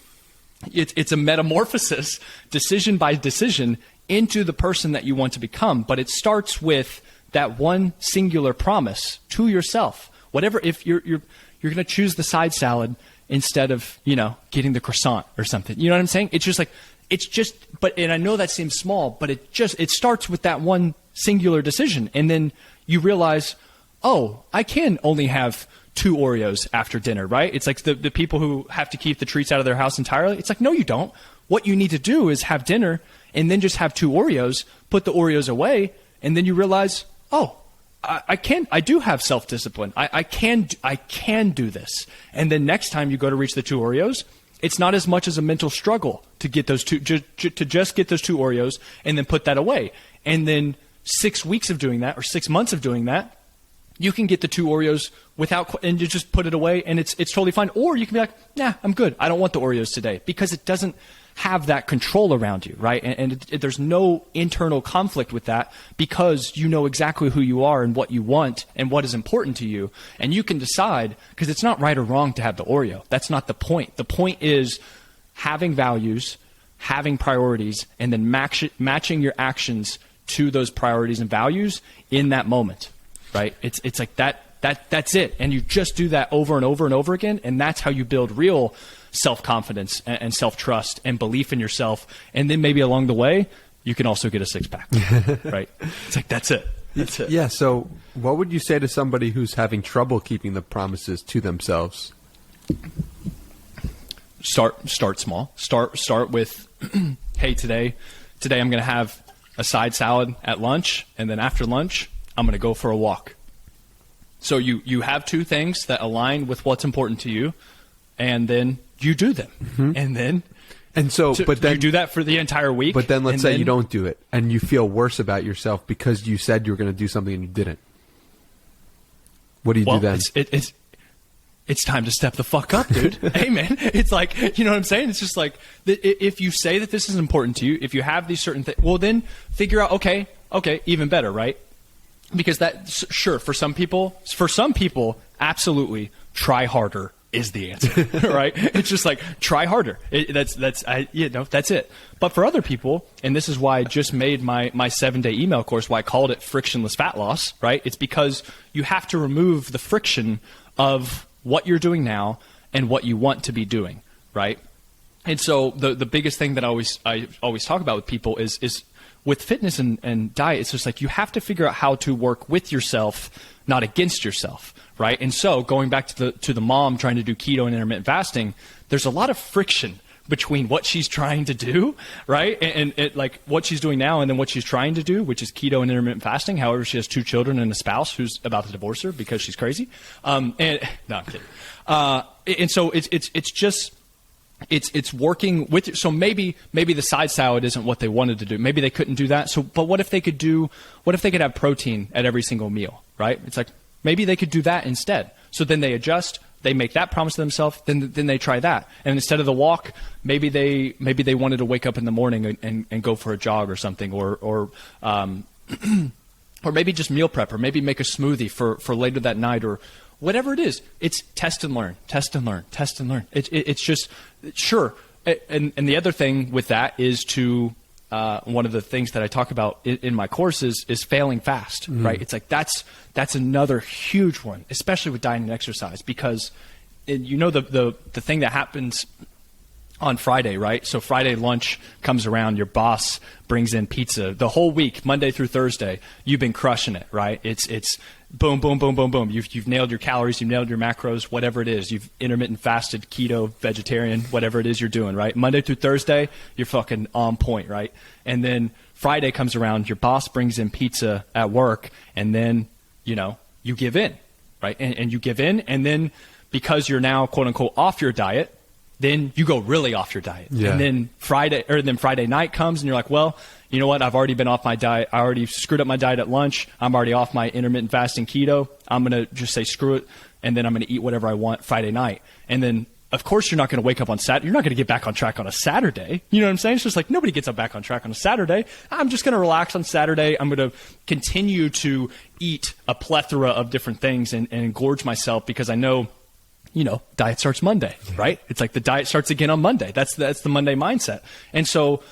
it's a metamorphosis, decision by decision, into the person that you want to become. But it starts with that one singular promise to yourself. Whatever, if you're going to choose the side salad instead of, getting the croissant or something. You know what I'm saying? It's just like, and I know that seems small, but it starts with that one singular decision. And then you realize, oh, I can only have 2 Oreos after dinner, right? It's like the people who have to keep the treats out of their house entirely. It's like, no, you don't. What you need to do is have dinner and then just have 2 Oreos, put the Oreos away, and then you realize, oh, I do have self-discipline. I can do this. And then next time you go to reach the 2 Oreos, it's not as much as a mental struggle to get those to just get those 2 Oreos and then put that away. And then 6 weeks of doing that, or 6 months of doing that, you can get the 2 Oreos and you just put it away, and it's totally fine. Or you can be like, nah, I'm good. I don't want the Oreos today, because it doesn't have that control around you, right? And there's no internal conflict with that, because you know exactly who you are and what you want and what is important to you. And you can decide, because it's not right or wrong to have the Oreo. That's not the point. The point is having values, having priorities, and then matching your actions to those priorities and values in that moment. Right? It's like that's it. And you just do that over and over and over again. And that's how you build real self-confidence and self-trust and belief in yourself. And then maybe along the way, you can also get a 6-pack, right? It's like, that's it. That's it. Yeah. So what would you say to somebody who's having trouble keeping the promises to themselves? Start small. Start with, hey, today I'm going to have a side salad at lunch. And then after lunch, I'm going to go for a walk. So you have 2 things that align with what's important to you, and then you do them. Mm-hmm. But then you do that for the entire week. But then let's say you don't do it, and you feel worse about yourself because you said you were going to do something and you didn't. What do you do then? It's time to step the fuck up, dude. Hey, man. It's like, you know what I'm saying? It's just like, if you say that this is important to you, if you have these certain things, well, then figure out, okay, even better, right? Because sure, for some people, absolutely, try harder is the answer, right? It's just like, try harder. That's it. But for other people, and this is why I just made my 7-day email course, why I called it Frictionless Fat Loss, right? It's because you have to remove the friction of what you're doing now and what you want to be doing, right? And so the biggest thing that I always talk about with people is with fitness and diet, it's just like, you have to figure out how to work with yourself, not against yourself, right? And so going back to the mom trying to do keto and intermittent fasting, there's a lot of friction between what she's trying to do, right? And like what she's doing now and then what she's trying to do, which is keto and intermittent fasting. However, she has 2 children and a spouse who's about to divorce her because she's crazy. And no, I'm kidding. And so it's working with, so maybe the side salad isn't what they wanted to do. Maybe they couldn't do that. So, but what if they could have protein at every single meal, right? It's like, maybe they could do that instead. So then they adjust, they make that promise to themselves, then they try that. And instead of the walk, maybe they wanted to wake up in the morning and go for a jog or something, or maybe just meal prep, or maybe make a smoothie for later that night, or whatever it is. It's test and learn, test and learn, test and learn. It's just, sure. And the other thing with that is to, one of the things that I talk about in my courses is failing fast, right? It's like, that's another huge one, especially with diet and exercise, because the thing that happens on Friday, right? So Friday lunch comes around, your boss brings in pizza. The whole week, Monday through Thursday, you've been crushing it, right? It's boom, boom, boom, boom, boom. You've nailed your calories, you've nailed your macros, whatever it is. You've intermittent fasted, keto, vegetarian, whatever it is you're doing, right? Monday through Thursday, you're fucking on point, right? And then Friday comes around, your boss brings in pizza at work, and then, you give in, right? And you give in, and then because you're now, quote unquote, off your diet, then you go really off your diet. Yeah. And then Friday night comes and you're like, well, you know what? I've already been off my diet. I already screwed up my diet at lunch. I'm already off my intermittent fasting keto. I'm going to just say screw it. And then I'm going to eat whatever I want Friday night. And then, of course, you're not going to wake up on Saturday. You're not going to get back on track on a Saturday. You know what I'm saying? It's just like nobody gets back on track on a Saturday. I'm just going to relax on Saturday. I'm going to continue to eat a plethora of different things and gorge myself because I know, diet starts Monday, right? It's like the diet starts again on Monday. That's the Monday mindset. And so,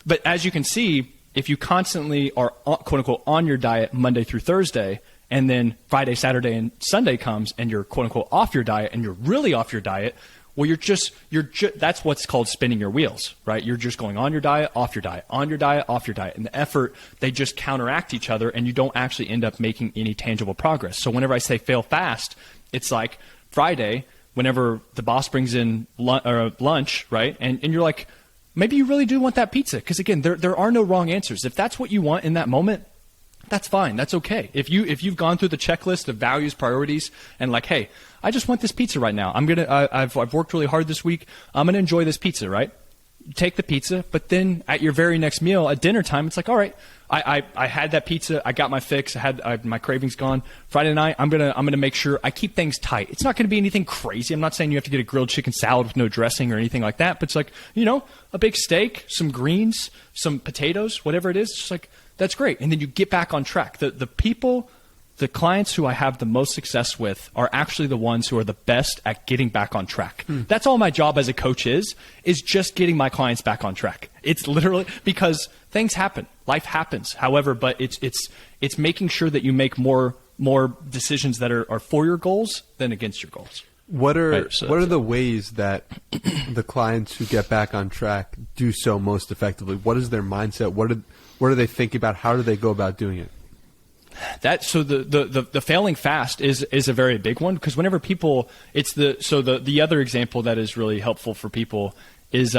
but as you can see, if you constantly are quote unquote on your diet Monday through Thursday, and then Friday, Saturday, and Sunday comes and you're quote unquote off your diet and you're really off your diet, well, that's what's called spinning your wheels, right? You're just going on your diet, off your diet, on your diet, off your diet. And the effort, they just counteract each other and you don't actually end up making any tangible progress. So whenever I say fail fast, it's like Friday, whenever the boss brings in lunch, right? And you're like, maybe you really do want that pizza. Because again, there are no wrong answers. If that's what you want in that moment, that's fine. That's okay. If you've gone through the checklist of values, priorities, and like, hey, I just want this pizza right now. I've worked really hard this week. I'm gonna enjoy this pizza, right? You take the pizza, but then at your very next meal at dinner time, it's like, all right, I had that pizza, I got my fix, my cravings gone. Friday night, I'm gonna make sure I keep things tight. It's not gonna be anything crazy. I'm not saying you have to get a grilled chicken salad with no dressing or anything like that, but it's like, a big steak, some greens, some potatoes, whatever it is. It's like, that's great. And then you get back on track. The clients who I have the most success with are actually the ones who are the best at getting back on track. That's all my job as a coach is just getting my clients back on track. It's literally because things happen, life happens. However, but it's making sure that you make more decisions that are for your goals than against your goals. What are the ways that the clients who get back on track do so most effectively? What is their mindset? What do they think about? How do they go about doing it? So the failing fast is a very big one, because whenever people, the other example that is really helpful for people is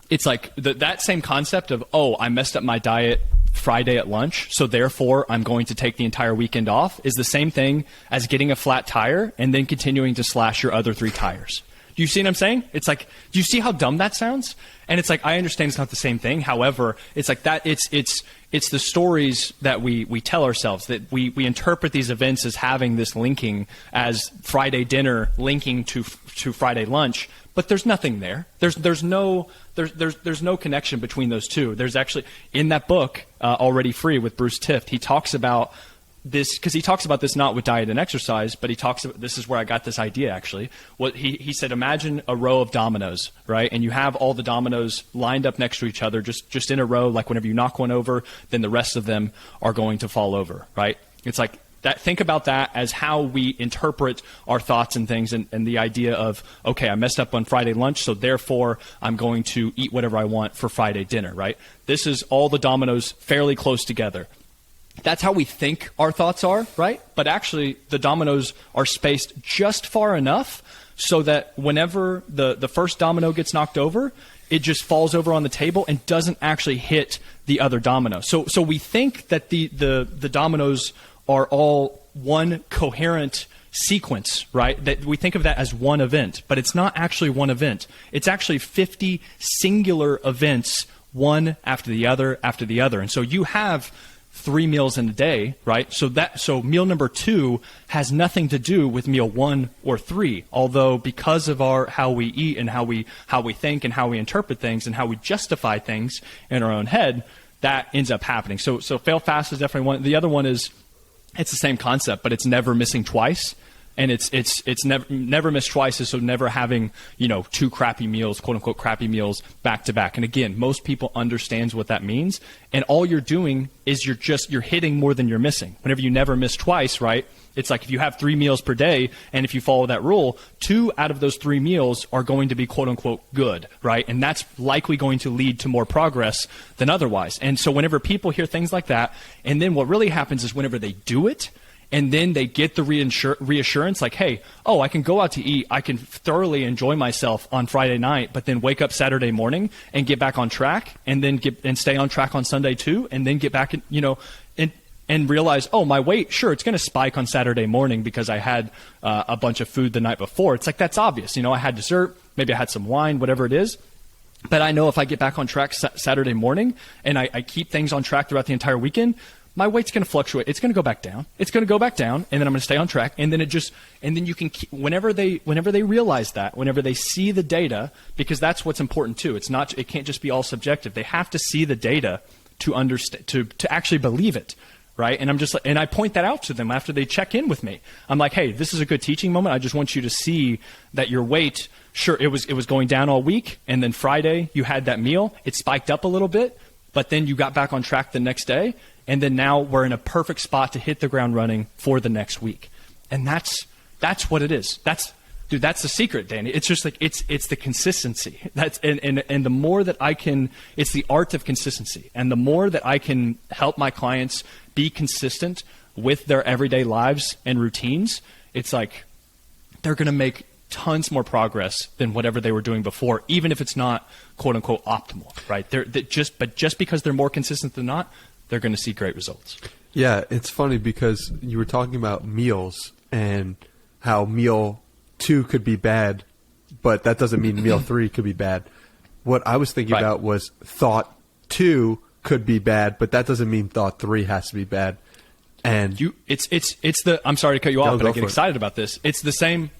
it's like that same concept of, oh, I messed up my diet Friday at lunch, so therefore I'm going to take the entire weekend off, is the same thing as getting a flat tire and then continuing to slash your other 3 tires. Do you see what I'm saying? It's like, do you see how dumb that sounds? And it's like, I understand it's not the same thing. However, it's like that. It's the stories that we tell ourselves, that we interpret these events as having this linking, as Friday dinner linking to Friday lunch, but there's nothing there. There's no connection between those two. There's actually, in that book, Already Free with Bruce Tift, he talks about this, because he talks about this not with diet and exercise, but he talks about, this is where I got this idea actually. What he said, imagine a row of dominoes, right? And you have all the dominoes lined up next to each other, just in a row, like whenever you knock one over, then the rest of them are going to fall over, right? It's like that. Think about that as how we interpret our thoughts and things, and the idea of, okay, I messed up on Friday lunch, so therefore I'm going to eat whatever I want for Friday dinner, right? This is all the dominoes fairly close together. that's how we think our thoughts are, right? But actually, the dominoes are spaced just far enough so that whenever the first domino gets knocked over, it just falls over on the table and doesn't actually hit the other domino. So we think that the dominoes are all one coherent sequence, right? That we think of that as one event, but it's not actually one event. It's actually 50 singular events, one after the other after the other. And so you have 3 meals in a day, right? So meal number 2 has nothing to do with meal 1 or 3. Although because of how we eat and how we think and how we interpret things and how we justify things in our own head, that ends up happening. So fail fast is definitely one. The other one is, it's the same concept, but it's never missing twice. And it's never missed twice, so never having 2 crappy meals, quote unquote crappy meals, back to back. And again, most people understands what that means. And all you're doing is you're hitting more than you're missing. Whenever you never miss twice, right? It's like if you have 3 meals per day, and if you follow that rule, 2 out of those 3 meals are going to be quote unquote good, right? And that's likely going to lead to more progress than otherwise. And so whenever people hear things like that, and then what really happens is whenever they do it, and then they get the reassurance like, hey, I can go out to eat. I can thoroughly enjoy myself on Friday night, but then wake up Saturday morning and get back on track, and then stay on track on Sunday too, and then get back, and realize, my weight, sure, it's going to spike on Saturday morning because I had a bunch of food the night before. It's like, that's obvious. I had dessert, maybe I had some wine, whatever it is. But I know if I get back on track Saturday morning and I keep things on track throughout the entire weekend, my weight's going to fluctuate. It's going to go back down. It's going to go back down, and then I'm going to stay on track. And then then you can keep, whenever they realize that, whenever they see the data, because that's what's important too. It can't just be all subjective. They have to see the data to understand, to actually believe it, right? And and I point that out to them after they check in with me. I'm like, hey, this is a good teaching moment. I just want you to see that your weight, sure, it was going down all week, and then Friday you had that meal. It spiked up a little bit, but then you got back on track the next day. And then now we're in a perfect spot to hit the ground running for the next week. And that's what it is. That's the secret, Danny. It's just like, it's the consistency. And the more that I can, it's the art of consistency. And the more that I can help my clients be consistent with their everyday lives and routines, it's like they're going to make tons more progress than whatever they were doing before, even if it's not quote unquote optimal, right? But just because they're more consistent than not, they're going to see great results. Yeah, it's funny because you were talking about meals and how meal 2 could be bad, but that doesn't mean meal 3 could be bad. What I was thinking about was thought 2 could be bad, but that doesn't mean thought 3 has to be bad. And I'm sorry to cut you off, but I get excited about this. It's the same.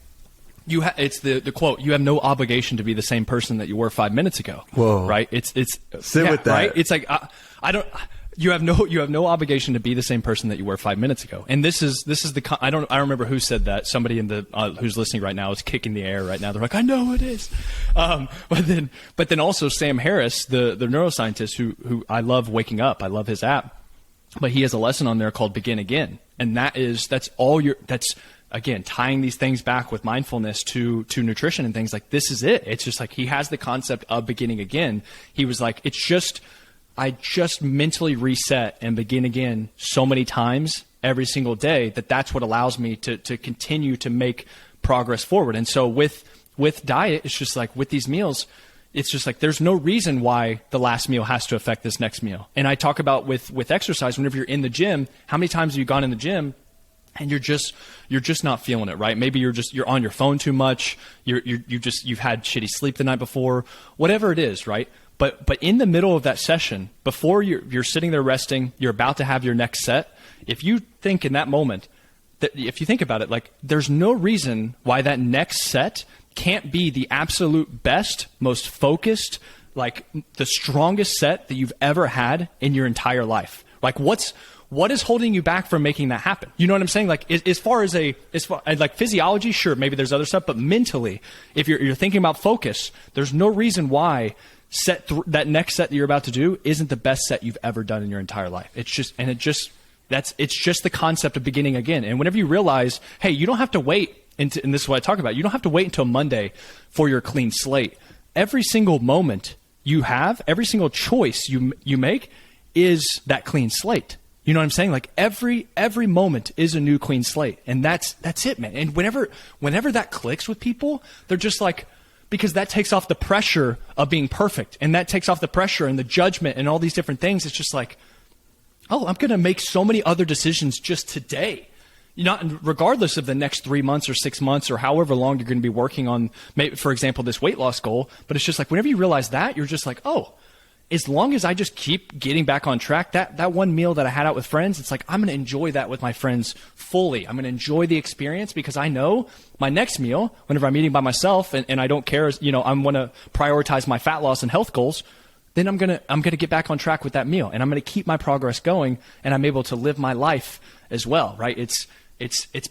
It's the quote. You have no obligation to be the same person that you were 5 minutes ago. Whoa! Right? It's sit with that. Right? It's like I don't. You have no obligation to be the same person that you were 5 minutes ago. And this is I don't remember who said that. Somebody in the who's listening right now is kicking the air right now. They're like, I know it is. But then also Sam Harris, the neuroscientist who I love waking up. I love his app. But he has a lesson on there called Begin Again. And that's again, tying these things back with mindfulness to nutrition and things like this is it. It's just like he has the concept of beginning again. He was like, I just mentally reset and begin again so many times every single day that's what allows me to continue to make progress forward. And so with diet, it's just like with these meals, it's just like there's no reason why the last meal has to affect this next meal. And I talk about with exercise, whenever you're in the gym, how many times have you gone in the gym and you're just not feeling it, right? Maybe you're on your phone too much. You've had shitty sleep the night before, whatever it is, right? But in the middle of that session, before you're sitting there resting, you're about to have your next set. If you think in that moment, if you think about it, like there's no reason why that next set can't be the absolute best, most focused, like the strongest set that you've ever had in your entire life. Like what is holding you back from making that happen? You know what I'm saying? Like as far as like physiology, sure, maybe there's other stuff, but mentally, if you're thinking about focus, there's no reason why that next set that you're about to do isn't the best set you've ever done in your entire life. It's just the concept of beginning again. And whenever you realize, hey, you don't have to wait and this is what I talk about. You don't have to wait until Monday for your clean slate. Every single moment you have, every single choice you make is that clean slate. You know what I'm saying? Like every moment is a new clean slate. And that's it, man. And whenever that clicks with people, they're just like, because that takes off the pressure of being perfect, and that takes off the pressure and the judgment and all these different things. It's just like, oh, I'm going to make so many other decisions just today. Regardless of the next 3 months or 6 months or however long you're going to be working on, maybe, for example, this weight loss goal. But it's just like, whenever you realize that, you're just like, oh, as long as I just keep getting back on track, that one meal that I had out with friends, it's like, I'm going to enjoy that with my friends fully. I'm going to enjoy the experience because I know my next meal, whenever I'm eating by myself and I don't care, I'm going to prioritize my fat loss and health goals, then I'm going to get back on track with that meal, and I'm going to keep my progress going, and I'm able to live my life as well, right? It's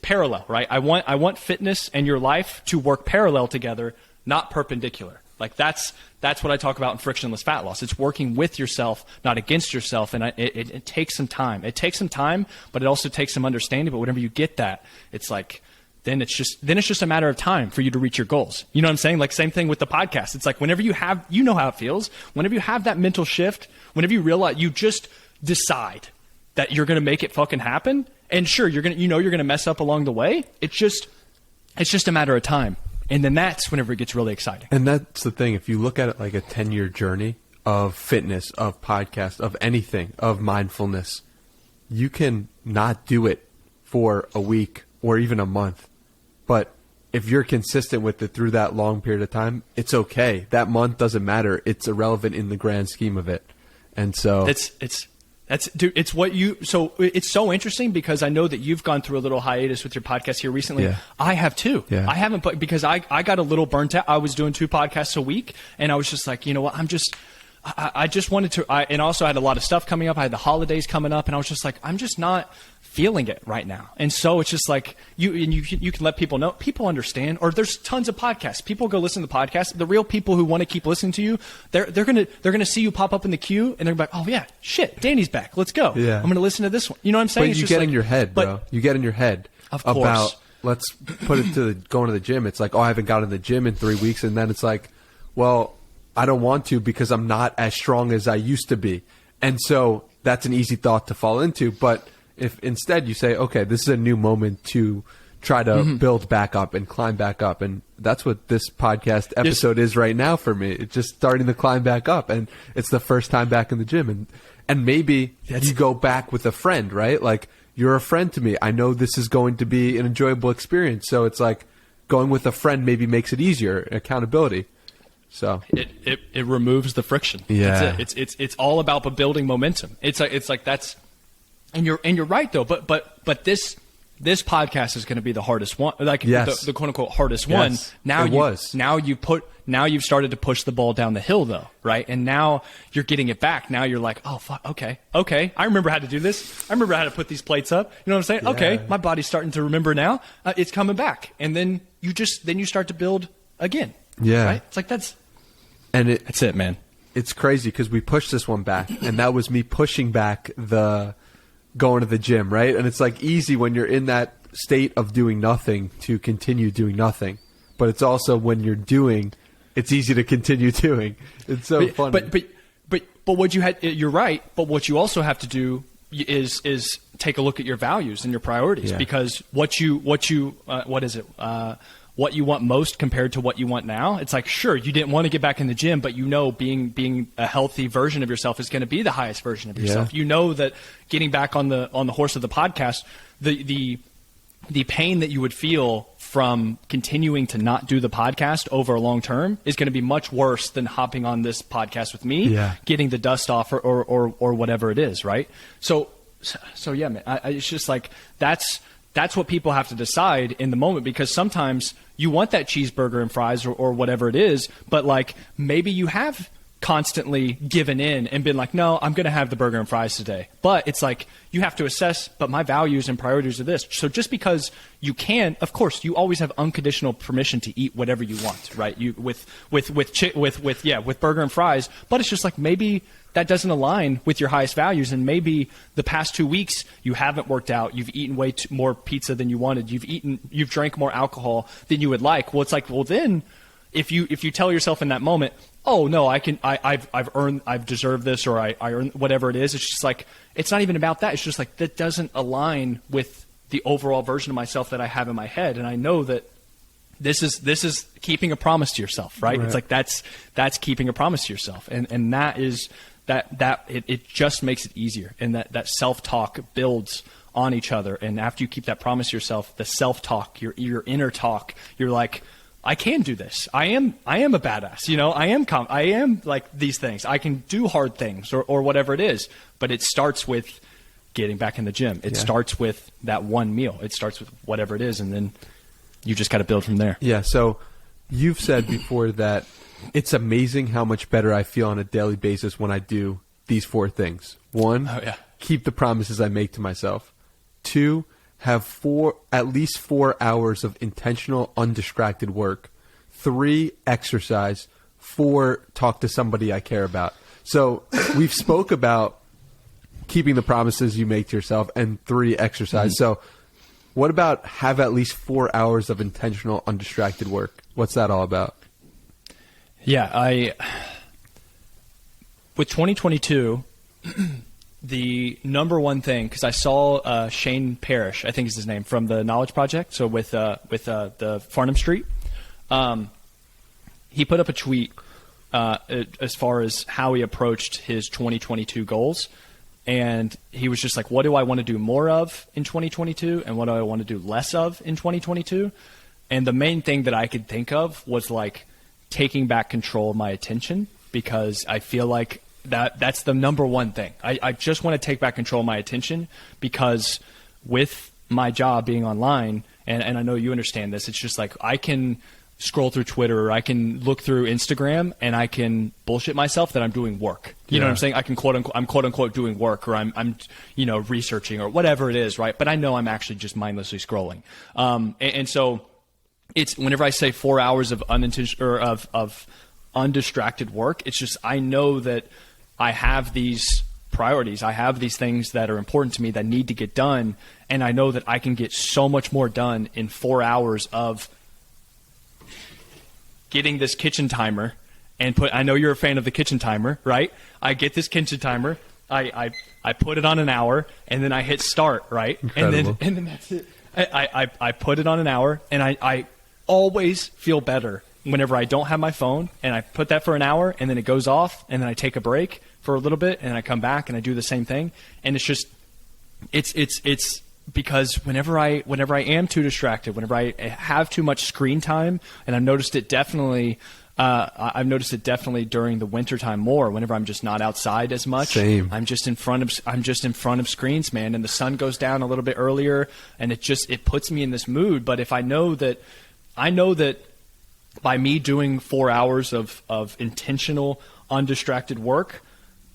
parallel, right? I want fitness and your life to work parallel together, not perpendicular. Like that's what I talk about in Frictionless Fat Loss. It's working with yourself, not against yourself. And it takes some time. It takes some time, but it also takes some understanding. But whenever you get that, it's like, then it's just a matter of time for you to reach your goals. You know what I'm saying? Like same thing with the podcast. It's like whenever you have, you know how it feels. Whenever you have that mental shift, whenever you realize, you just decide that you're going to make it fucking happen. And sure, you're going to mess up along the way. It's just a matter of time. And then that's whenever it gets really exciting. And that's the thing. If you look at it like a 10-year journey of fitness, of podcast, of anything, of mindfulness, you can not do it for a week or even a month. But if you're consistent with it through that long period of time, it's okay. That month doesn't matter. It's irrelevant in the grand scheme of it. And so it's so interesting because I know that you've gone through a little hiatus with your podcast here recently. Yeah. I have too. Yeah. I haven't put, because I got a little burnt out. I was doing 2 podcasts a week, and I was just like, you know what? I just wanted to, and also I had a lot of stuff coming up. I had the holidays coming up, and I was just like, I'm just not feeling it right now. And so it's just like you can let people know. People understand. Or there's tons of podcasts. People go listen to the podcast. The real people who want to keep listening to you, they're gonna see you pop up in the queue, and they're like, oh yeah, shit, Danny's back. Let's go. Yeah. I'm gonna listen to this one. You know what I'm saying? But you get in your head, bro. You get in your head about, let's put it to going to the gym. It's like, oh, I haven't gotten to the gym in 3 weeks, and then it's like, well, I don't want to because I'm not as strong as I used to be. And so that's an easy thought to fall into. But if instead you say, okay, this is a new moment to try to build back up and climb back up. And that's what this podcast episode is right now for me. It's just starting to climb back up. And it's the first time back in the gym. And maybe you go back with a friend, right? Like, you're a friend to me. I know this is going to be an enjoyable experience. So it's like going with a friend maybe makes it easier, accountability. So it removes the friction. Yeah, that's it. It's all about building momentum. It's like that's, and you're right though. But this podcast is going to be the hardest one, like the quote unquote hardest one. Now you've started to push the ball down the hill though, right? And now you're getting it back. Now you're like, oh fuck, okay. I remember how to do this. I remember how to put these plates up. You know what I'm saying? Yeah. Okay, my body's starting to remember now. It's coming back, and then you start to build again. Yeah, right. It's like that's it, man. It's crazy because we pushed this one back, and that was me pushing back the going to the gym, right? And it's like easy when you're in that state of doing nothing to continue doing nothing, but it's also when you're doing, it's easy to continue doing. It's so funny. But what you had, you're right. But what you also have to do is take a look at your values and your priorities, because what you want most compared to what you want now. It's like, sure, you didn't want to get back in the gym, but you know being a healthy version of yourself is going to be the highest version of yourself. Yeah. You know that getting back on the horse of the podcast, the pain that you would feel from continuing to not do the podcast over a long term is going to be much worse than hopping on this podcast with me, getting the dust off or whatever it is, right? So yeah, man, it's just like that's what people have to decide in the moment, because sometimes you want that cheeseburger and fries or whatever it is, but like maybe you have constantly given in and been like, no, I'm going to have the burger and fries today. But it's like you have to assess, but my values and priorities are this. So just because you can, of course, you always have unconditional permission to eat whatever you want, right? You with burger and fries, but it's just like maybe that doesn't align with your highest values, and maybe the past 2 weeks you haven't worked out, you've eaten way more pizza than you wanted, you've drank more alcohol than you would like. Well, it's like, well then if you tell yourself in that moment, oh no, I've deserved this, or I earned whatever it is. It's just like, it's not even about that. It's just like, that doesn't align with the overall version of myself that I have in my head. And I know that this is keeping a promise to yourself, right? It's like, that's keeping a promise to yourself. And that is, it just makes it easier. And that self-talk builds on each other. And after you keep that promise to yourself, the self-talk, your inner talk, you're like, I can do this. I am a badass. I am like these things. I can do hard things or whatever it is. But it starts with getting back in the gym. It starts with that one meal. It starts with whatever it is. And then you just got to build from there. Yeah. So you've said before that it's amazing how much better I feel on a daily basis when I do these 4 things. 1, keep the promises I make to myself. 2, have at least 4 hours of intentional, undistracted work. 3, exercise. 4, talk to somebody I care about. So we've spoke about keeping the promises you make to yourself, and 3, exercise. So what about have at least 4 hours of intentional, undistracted work? What's that all about? Yeah, with 2022, the number one thing, because I saw Shane Parrish, I think is his name, from the Knowledge Project, so with the Farnham Street, he put up a tweet as far as how he approached his 2022 goals. And he was just like, what do I want to do more of in 2022? And what do I want to do less of in 2022? And the main thing that I could think of was like taking back control of my attention, because I feel like that's the number one thing. I just want to take back control of my attention, because with my job being online, and I know you understand this, it's just like I can scroll through Twitter, or I can look through Instagram, and I can bullshit myself that I'm doing work. You know what I'm saying? I can quote unquote doing work, or I'm researching, or whatever it is, right? But I know I'm actually just mindlessly scrolling. And so it's whenever I say 4 hours of of undistracted work, it's just I know that I have these priorities. I have these things that are important to me that need to get done, and I know that I can get so much more done in 4 hours of getting this kitchen timer and I know you're a fan of the kitchen timer, right? I get this kitchen timer, I put it on an hour, and then I hit start, right? Incredible. And then that's it. I put it on an hour, and I always feel better whenever I don't have my phone, and I put that for an hour, and then it goes off, and then I take a break for a little bit, and I come back and I do the same thing. And it's just, it's because whenever I am too distracted, whenever I have too much screen time, and I've noticed it definitely during the wintertime more, whenever I'm just not outside as much. Same. I'm just in front of screens, man, and the sun goes down a little bit earlier, and it puts me in this mood. But if I know that by me doing 4 hours of intentional, undistracted work,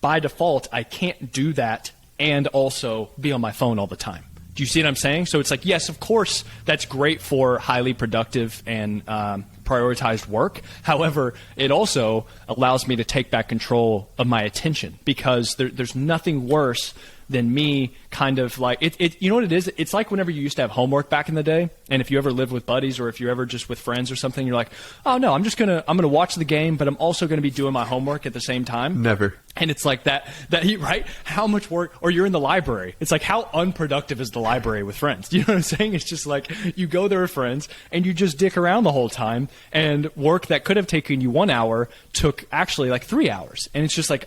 by default, I can't do that and also be on my phone all the time. Do you see what I'm saying? So it's like, yes, of course, that's great for highly productive and prioritized work. However, it also allows me to take back control of my attention, because there's nothing worse than me kind of like it. You know what it is? It's like whenever you used to have homework back in the day, and if you ever lived with buddies, or if you're ever just with friends or something, you're like, oh no, I'm gonna watch the game, but I'm also gonna be doing my homework at the same time. Never. And it's like that right? How much work? Or you're in the library. It's like, how unproductive is the library with friends? Do you know what I'm saying? It's just like you go there with friends and you just dick around the whole time, and work that could have taken you 1 hour took actually like 3 hours. And it's just like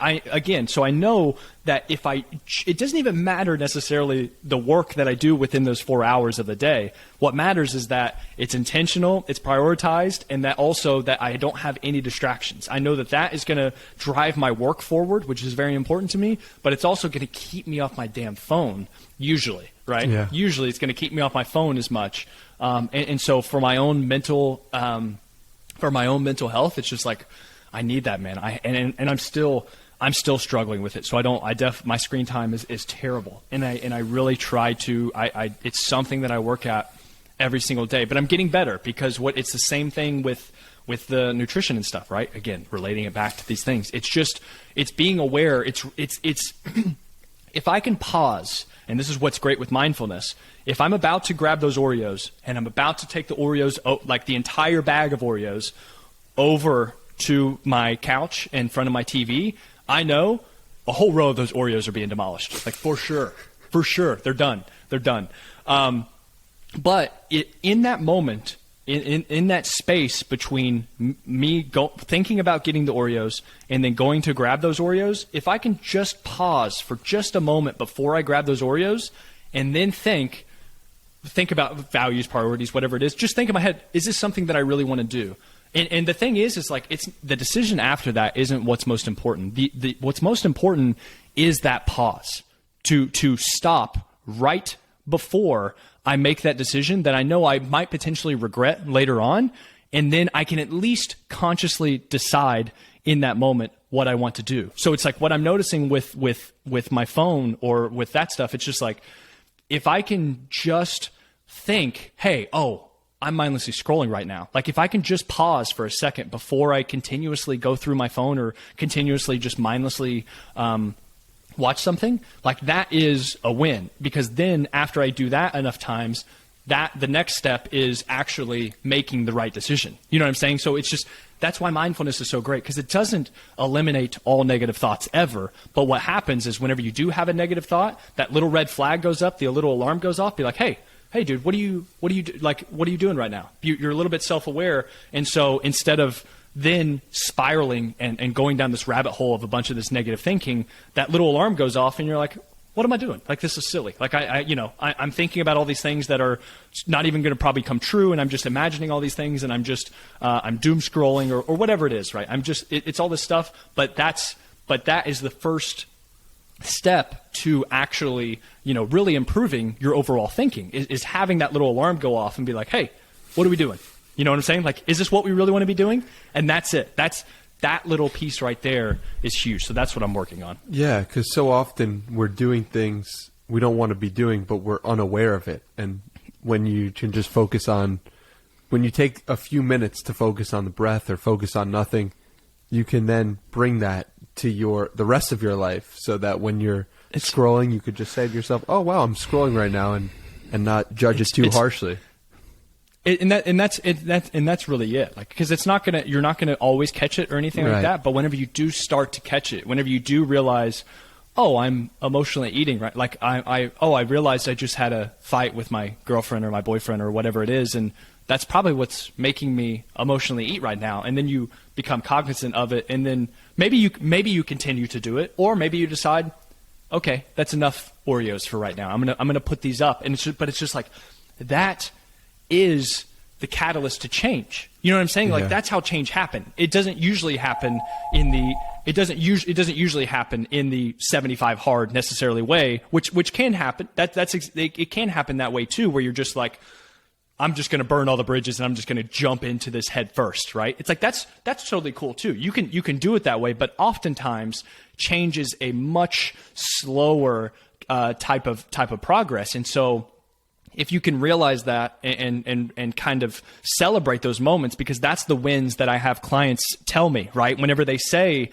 so I know that it doesn't even matter necessarily the work that I do within those 4 hours of the day. What matters is that it's intentional, it's prioritized, and that also that I don't have any distractions. I know that is going to drive my work forward, which is very important to me, but it's also going to keep me off my damn phone, usually, right? Yeah. Usually it's going to keep me off my phone as much. And so for my own mental health, it's just like, I need that, man. And I'm still struggling with it. So my screen time is terrible. And I really try to, it's something that I work at every single day, but I'm getting better, because it's the same thing with the nutrition and stuff, right? Again, relating it back to these things. It's being aware. It's if I can pause, and this is what's great with mindfulness. If I'm about to grab those Oreos and I'm about to take the Oreos, like the entire bag of Oreos, over to my couch in front of my TV, I know a whole row of those Oreos are being demolished. Like for sure, they're done. But in that moment, in that space between me thinking about getting the Oreos and then going to grab those Oreos, if I can just pause for just a moment before I grab those Oreos and then think about values, priorities, whatever it is, just think in my head, is this something that I really want to do? And the thing is like it's the decision after that isn't what's most important. What's most important is that pause to stop right before I make that decision that I know I might potentially regret later on, and then I can at least consciously decide in that moment what I want to do. So it's like what I'm noticing with my phone or with that stuff, it's just like if I can just think, hey, I'm mindlessly scrolling right now. Like if I can just pause for a second before I continuously go through my phone or continuously just mindlessly watch something, like that is a win. Because then after I do that enough times, the next step is actually making the right decision. You know what I'm saying? So it's just, that's why mindfulness is so great, because it doesn't eliminate all negative thoughts ever. But what happens is whenever you do have a negative thought, that little red flag goes up, the little alarm goes off, be like, hey dude, what are you doing right now? You're a little bit self-aware. And so instead of then spiraling and going down this rabbit hole of a bunch of this negative thinking, that little alarm goes off and you're like, what am I doing? Like, this is silly. Like I'm thinking about all these things that are not even going to probably come true. And I'm just imagining all these things and I'm doom scrolling or whatever it is, right? It's all this stuff, but that is the first step to actually, really improving your overall thinking is having that little alarm go off and be like, hey, what are we doing? You know what I'm saying? Like, is this what we really want to be doing? And that's it. That little piece right there is huge. So that's what I'm working on. Yeah, because so often we're doing things we don't want to be doing, but we're unaware of it. And when you can just when you take a few minutes to focus on the breath or focus on nothing, you can then bring that to the rest of your life, so that when you're scrolling, you could just say to yourself, "Oh wow, I'm scrolling right now," and not judge it too harshly. That's really it. Like, because you're not gonna always catch it or anything like that. But whenever you do start to catch it, whenever you do realize, I'm emotionally eating, right? Like I realized I just had a fight with my girlfriend or my boyfriend or whatever it is, and that's probably what's making me emotionally eat right now. And then you become cognizant of it, and then maybe you continue to do it, or maybe you decide, okay, that's enough Oreos for right now. I'm gonna put these up, and it's just like that is the catalyst to change. You know what I'm saying? Like that's how change happens. It doesn't usually happen in the 75 hard necessarily way, which can happen. It can happen that way too, where you're just like, I'm just going to burn all the bridges and I'm just going to jump into this head first, right? It's like that's totally cool too. You can do it that way, but oftentimes change is a much slower type of progress. And so if you can realize that and kind of celebrate those moments, because that's the wins that I have clients tell me, right? Whenever they say,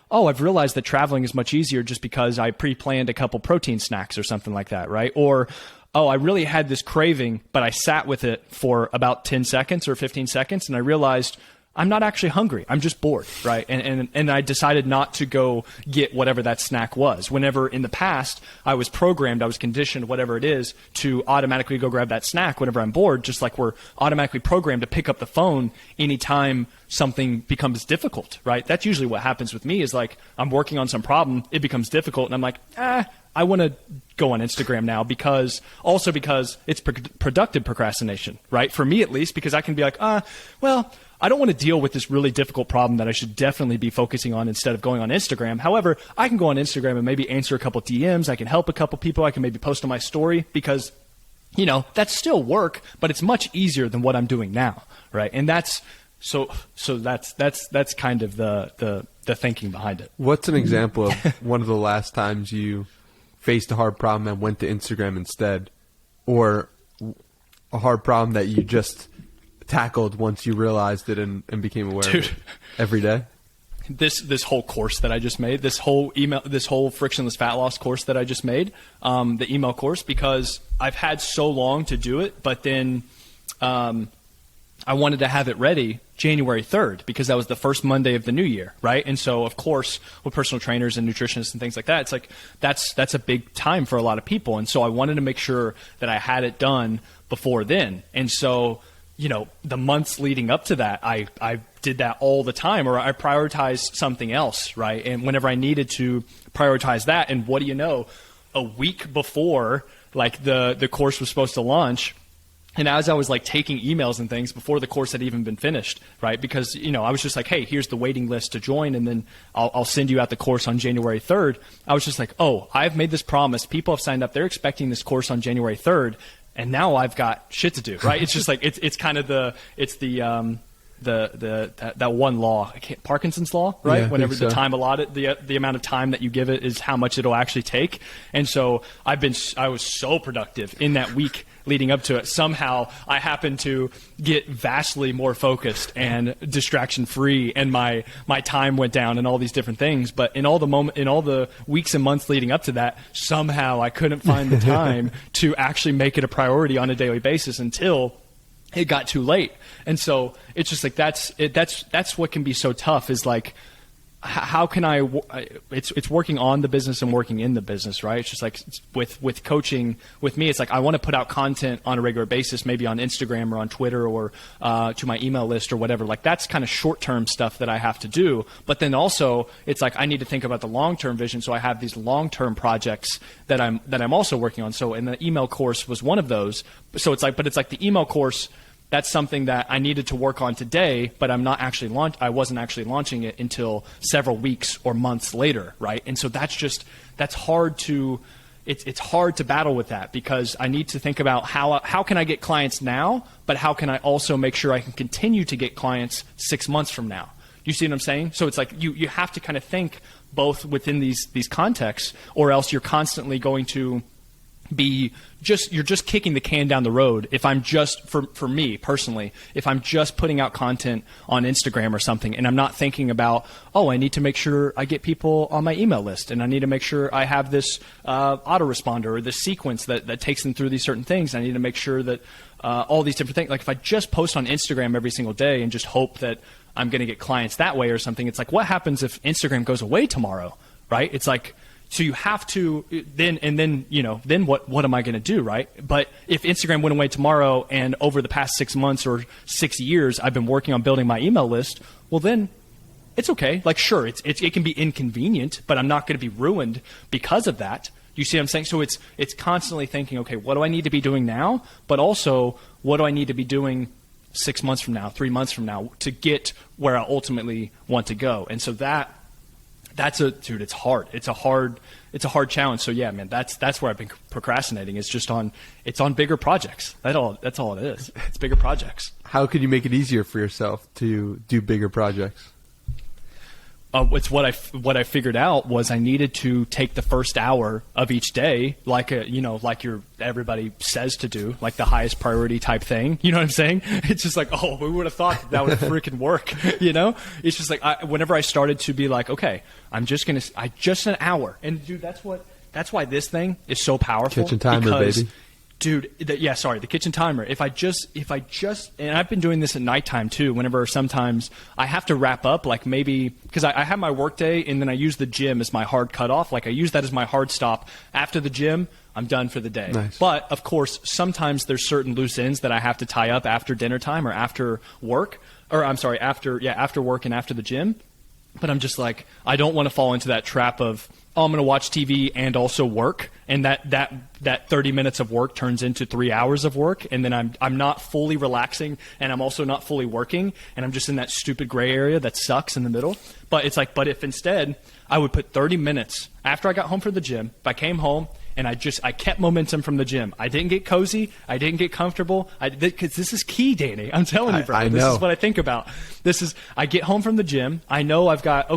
oh, I've realized that traveling is much easier just because I pre-planned a couple protein snacks or something like that, right? Or, oh, I really had this craving, but I sat with it for about 10 seconds or 15 seconds, and I realized I'm not actually hungry. I'm just bored, right? And I decided not to go get whatever that snack was. Whenever in the past I was conditioned, whatever it is, to automatically go grab that snack whenever I'm bored, just like we're automatically programmed to pick up the phone anytime something becomes difficult, right? That's usually what happens with me is like I'm working on some problem, it becomes difficult, and I'm like, I want to go on Instagram now because it's productive procrastination, right? For me at least, because I can be like, I don't want to deal with this really difficult problem that I should definitely be focusing on instead of going on Instagram. However, I can go on Instagram and maybe answer a couple DMs. I can help a couple people. I can maybe post on my story because, that's still work, but it's much easier than what I'm doing now, right? And that's kind of the thinking behind it. What's an example of one of the last times you faced a hard problem and went to Instagram instead, or a hard problem that you just tackled once you realized it and became aware of it every day? This whole course that I just made, this whole Frictionless Fat Loss course that I just made, the email course, because I've had so long to do it, but then I wanted to have it ready January 3rd because that was the first Monday of the new year, right? And so, of course, with personal trainers and nutritionists and things like that, it's like that's a big time for a lot of people. And so I wanted to make sure that I had it done before then. And so, the months leading up to that, I did that all the time, or I prioritized something else, right? And whenever I needed to prioritize that, and what do you know, a week before like the course was supposed to launch, and as I was like taking emails and things before the course had even been finished, right? Because, I was just like, hey, here's the waiting list to join, and then I'll send you out the course on January 3rd. I was just like, oh, I've made this promise. People have signed up. They're expecting this course on January 3rd, and now I've got shit to do, right? It's just like, it's kind of that one law, Parkinson's law, right? Yeah, Whenever so. the time allotted, the amount of time that you give it is how much it'll actually take. And so I was so productive in that week leading up to it. Somehow I happened to get vastly more focused and distraction free, and my time went down and all these different things. But in all the weeks and months leading up to that, somehow I couldn't find the time to actually make it a priority on a daily basis until it got too late. And so it's just like that's what can be so tough, is like, how can it's working on the business and working in the business, right? It's just like with coaching with me, it's like I want to put out content on a regular basis, maybe on Instagram or on Twitter or to my email list or whatever. Like that's kind of short-term stuff that I have to do. But then also it's like I need to think about the long-term vision. So I have these long-term projects that I'm also working on. So, and the email course was one of those. So it's like the email course, that's something that I needed to work on today, but I wasn't actually launching it until several weeks or months later, right? And so it's hard to battle with that, because I need to think about how can I get clients now, but how can I also make sure I can continue to get clients 6 months from now? You see what I'm saying? So it's like you have to kind of think both within these contexts, or else you're constantly going to you're just kicking the can down the road. If I'm just, for me personally, if I'm just putting out content on Instagram or something, and I'm not thinking about, oh, I need to make sure I get people on my email list, and I need to make sure I have this autoresponder or this sequence that takes them through these certain things. I need to make sure that all these different things, like if I just post on Instagram every single day and just hope that I'm going to get clients that way or something, it's like, what happens if Instagram goes away tomorrow, right? It's like, so you have to then what am I going to do, right? But if Instagram went away tomorrow, and over the past 6 months or 6 years I've been working on building my email list, well then it's okay. Like sure, it can be inconvenient, but I'm not going to be ruined because of that. You see what I'm saying? So it's constantly thinking, okay, what do I need to be doing now? But also, what do I need to be doing 6 months from now, 3 months from now, to get where I ultimately want to go? And so it's hard. It's a hard challenge. So yeah, man, that's where I've been procrastinating. It's on bigger projects. That's all it is. It's bigger projects. How could you make it easier for yourself to do bigger projects? It's what I figured out was I needed to take the first hour of each day, like everybody says to do, like the highest priority type thing. You know what I'm saying? It's just like, oh, we would have thought that would freaking work. It's just like whenever I started to be like, okay, just an hour, and dude, that's why this thing is so powerful. Kitchen timer, baby. Dude, the kitchen timer. If I just, and I've been doing this at nighttime too, whenever sometimes I have to wrap up, like maybe, because I have my work day and then I use the gym as my hard cutoff. Like I use that as my hard stop. After the gym, I'm done for the day. Nice. But of course, sometimes there's certain loose ends that I have to tie up after dinner time or after work, after work and after the gym. But I'm just like, I don't want to fall into that trap of, oh, I'm going to watch TV and also work, and that 30 minutes of work turns into 3 hours of work, and then I'm not fully relaxing, and I'm also not fully working, and I'm just in that stupid gray area that sucks in the middle. But it's like, but if instead I would put 30 minutes after I got home from the gym, if I came home and I kept momentum from the gym. I didn't get cozy. I didn't get comfortable. Because this is key, Danny. I'm telling you, bro. This is what I think about. I get home from the gym. I know I've got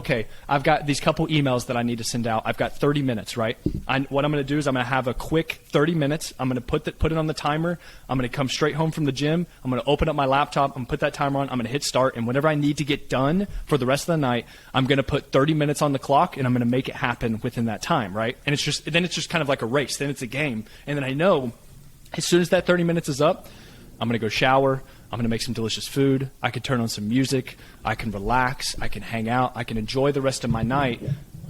these couple emails that I need to send out. I've got 30 minutes, right? What I'm going to do is I'm going to have a quick 30 minutes. I'm going to put it on the timer. I'm going to come straight home from the gym. I'm going to open up my laptop. I'm going to put that timer on. I'm going to hit start. And whatever I need to get done for the rest of the night, I'm going to put 30 minutes on the clock, and I'm going to make it happen within that time, right? And it's just kind of like a race. Then it's a game. And then I know as soon as that 30 minutes is up, I'm going to go shower. I'm going to make some delicious food. I can turn on some music. I can relax. I can hang out. I can enjoy the rest of my night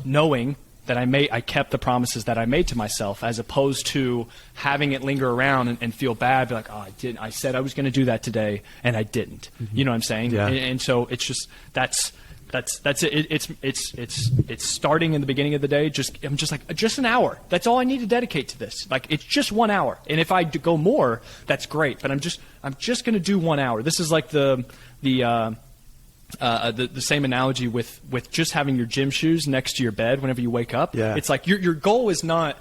knowing that I kept the promises that I made to myself, as opposed to having it linger around and feel bad, be like, oh, I said I was going to do that today and I didn't. You know what I'm saying? Yeah. And so it's just, that's it. It's starting in the beginning of the day. I'm just like, just an hour. That's all I need to dedicate to this. Like, it's just 1 hour. And if I go more, that's great. But I'm just going to do 1 hour. This is like the same analogy with just having your gym shoes next to your bed whenever you wake up. Yeah. It's like your goal is not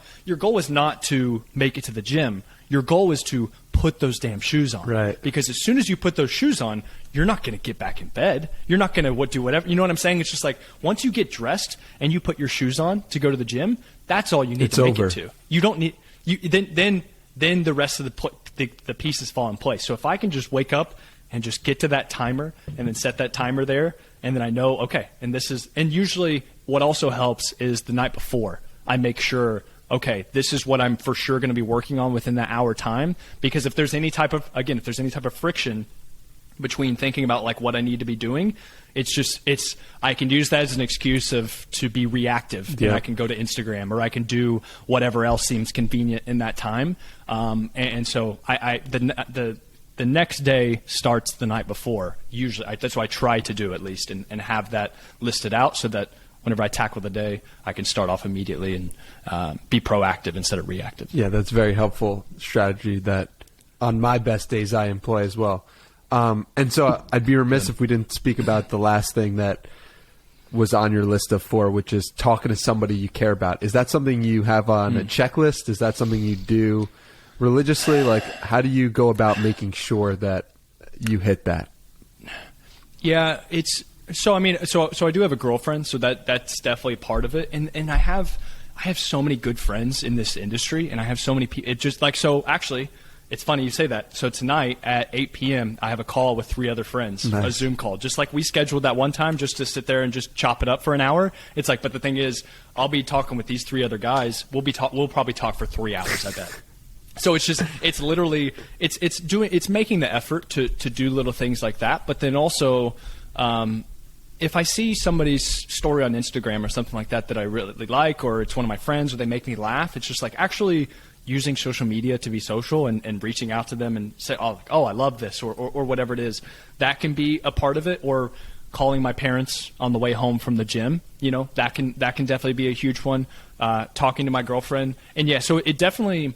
to make it to the gym. Your goal is to put those damn shoes on. Right. Because as soon as you put those shoes on, you're not going to get back in bed. You're not going to do whatever. You know what I'm saying? It's just like, once you get dressed and you put your shoes on to go to the gym, that's all you need to make it to. You don't need then the rest of the pieces fall in place. So if I can just wake up and just get to that timer and then set that timer there, and then I know, okay, and usually what also helps is the night before I make sure, okay, this is what I'm for sure going to be working on within that hour time, because if there's any type of friction between thinking about like what I need to be doing, I can use that as an excuse to be reactive. Yeah. And I can go to Instagram, or I can do whatever else seems convenient in that time. And so the next day starts the night before. Usually, that's what I try to do, at least, and have that listed out so that whenever I tackle the day, I can start off immediately and be proactive instead of reactive. Yeah, that's a very helpful strategy that on my best days I employ as well. And so I'd be remiss if we didn't speak about the last thing that was on your list of 4, which is talking to somebody you care about. Is that something you have on a checklist? Is that something you do religiously? Like, how do you go about making sure that you hit that? Yeah, so I do have a girlfriend, so that's definitely part of it. And I have so many good friends in this industry, and I have so many people. It just like, so actually, it's funny you say that. So tonight at 8 p.m., I have a call with 3 other friends, Nice. A Zoom call. Just like we scheduled that one time just to sit there and just chop it up for an hour. It's like, but the thing is, I'll be talking with these 3 other guys. We'll probably talk for 3 hours, I bet. So it's literally, it's making the effort to do little things like that. But then also, if I see somebody's story on Instagram or something like that I really like, or it's one of my friends, or they make me laugh, it's just like actually using social media to be social and reaching out to them and say, oh, I love this, or whatever it is. That can be a part of it. Or calling my parents on the way home from the gym, that can definitely be a huge one. Talking to my girlfriend. And yeah, so it definitely,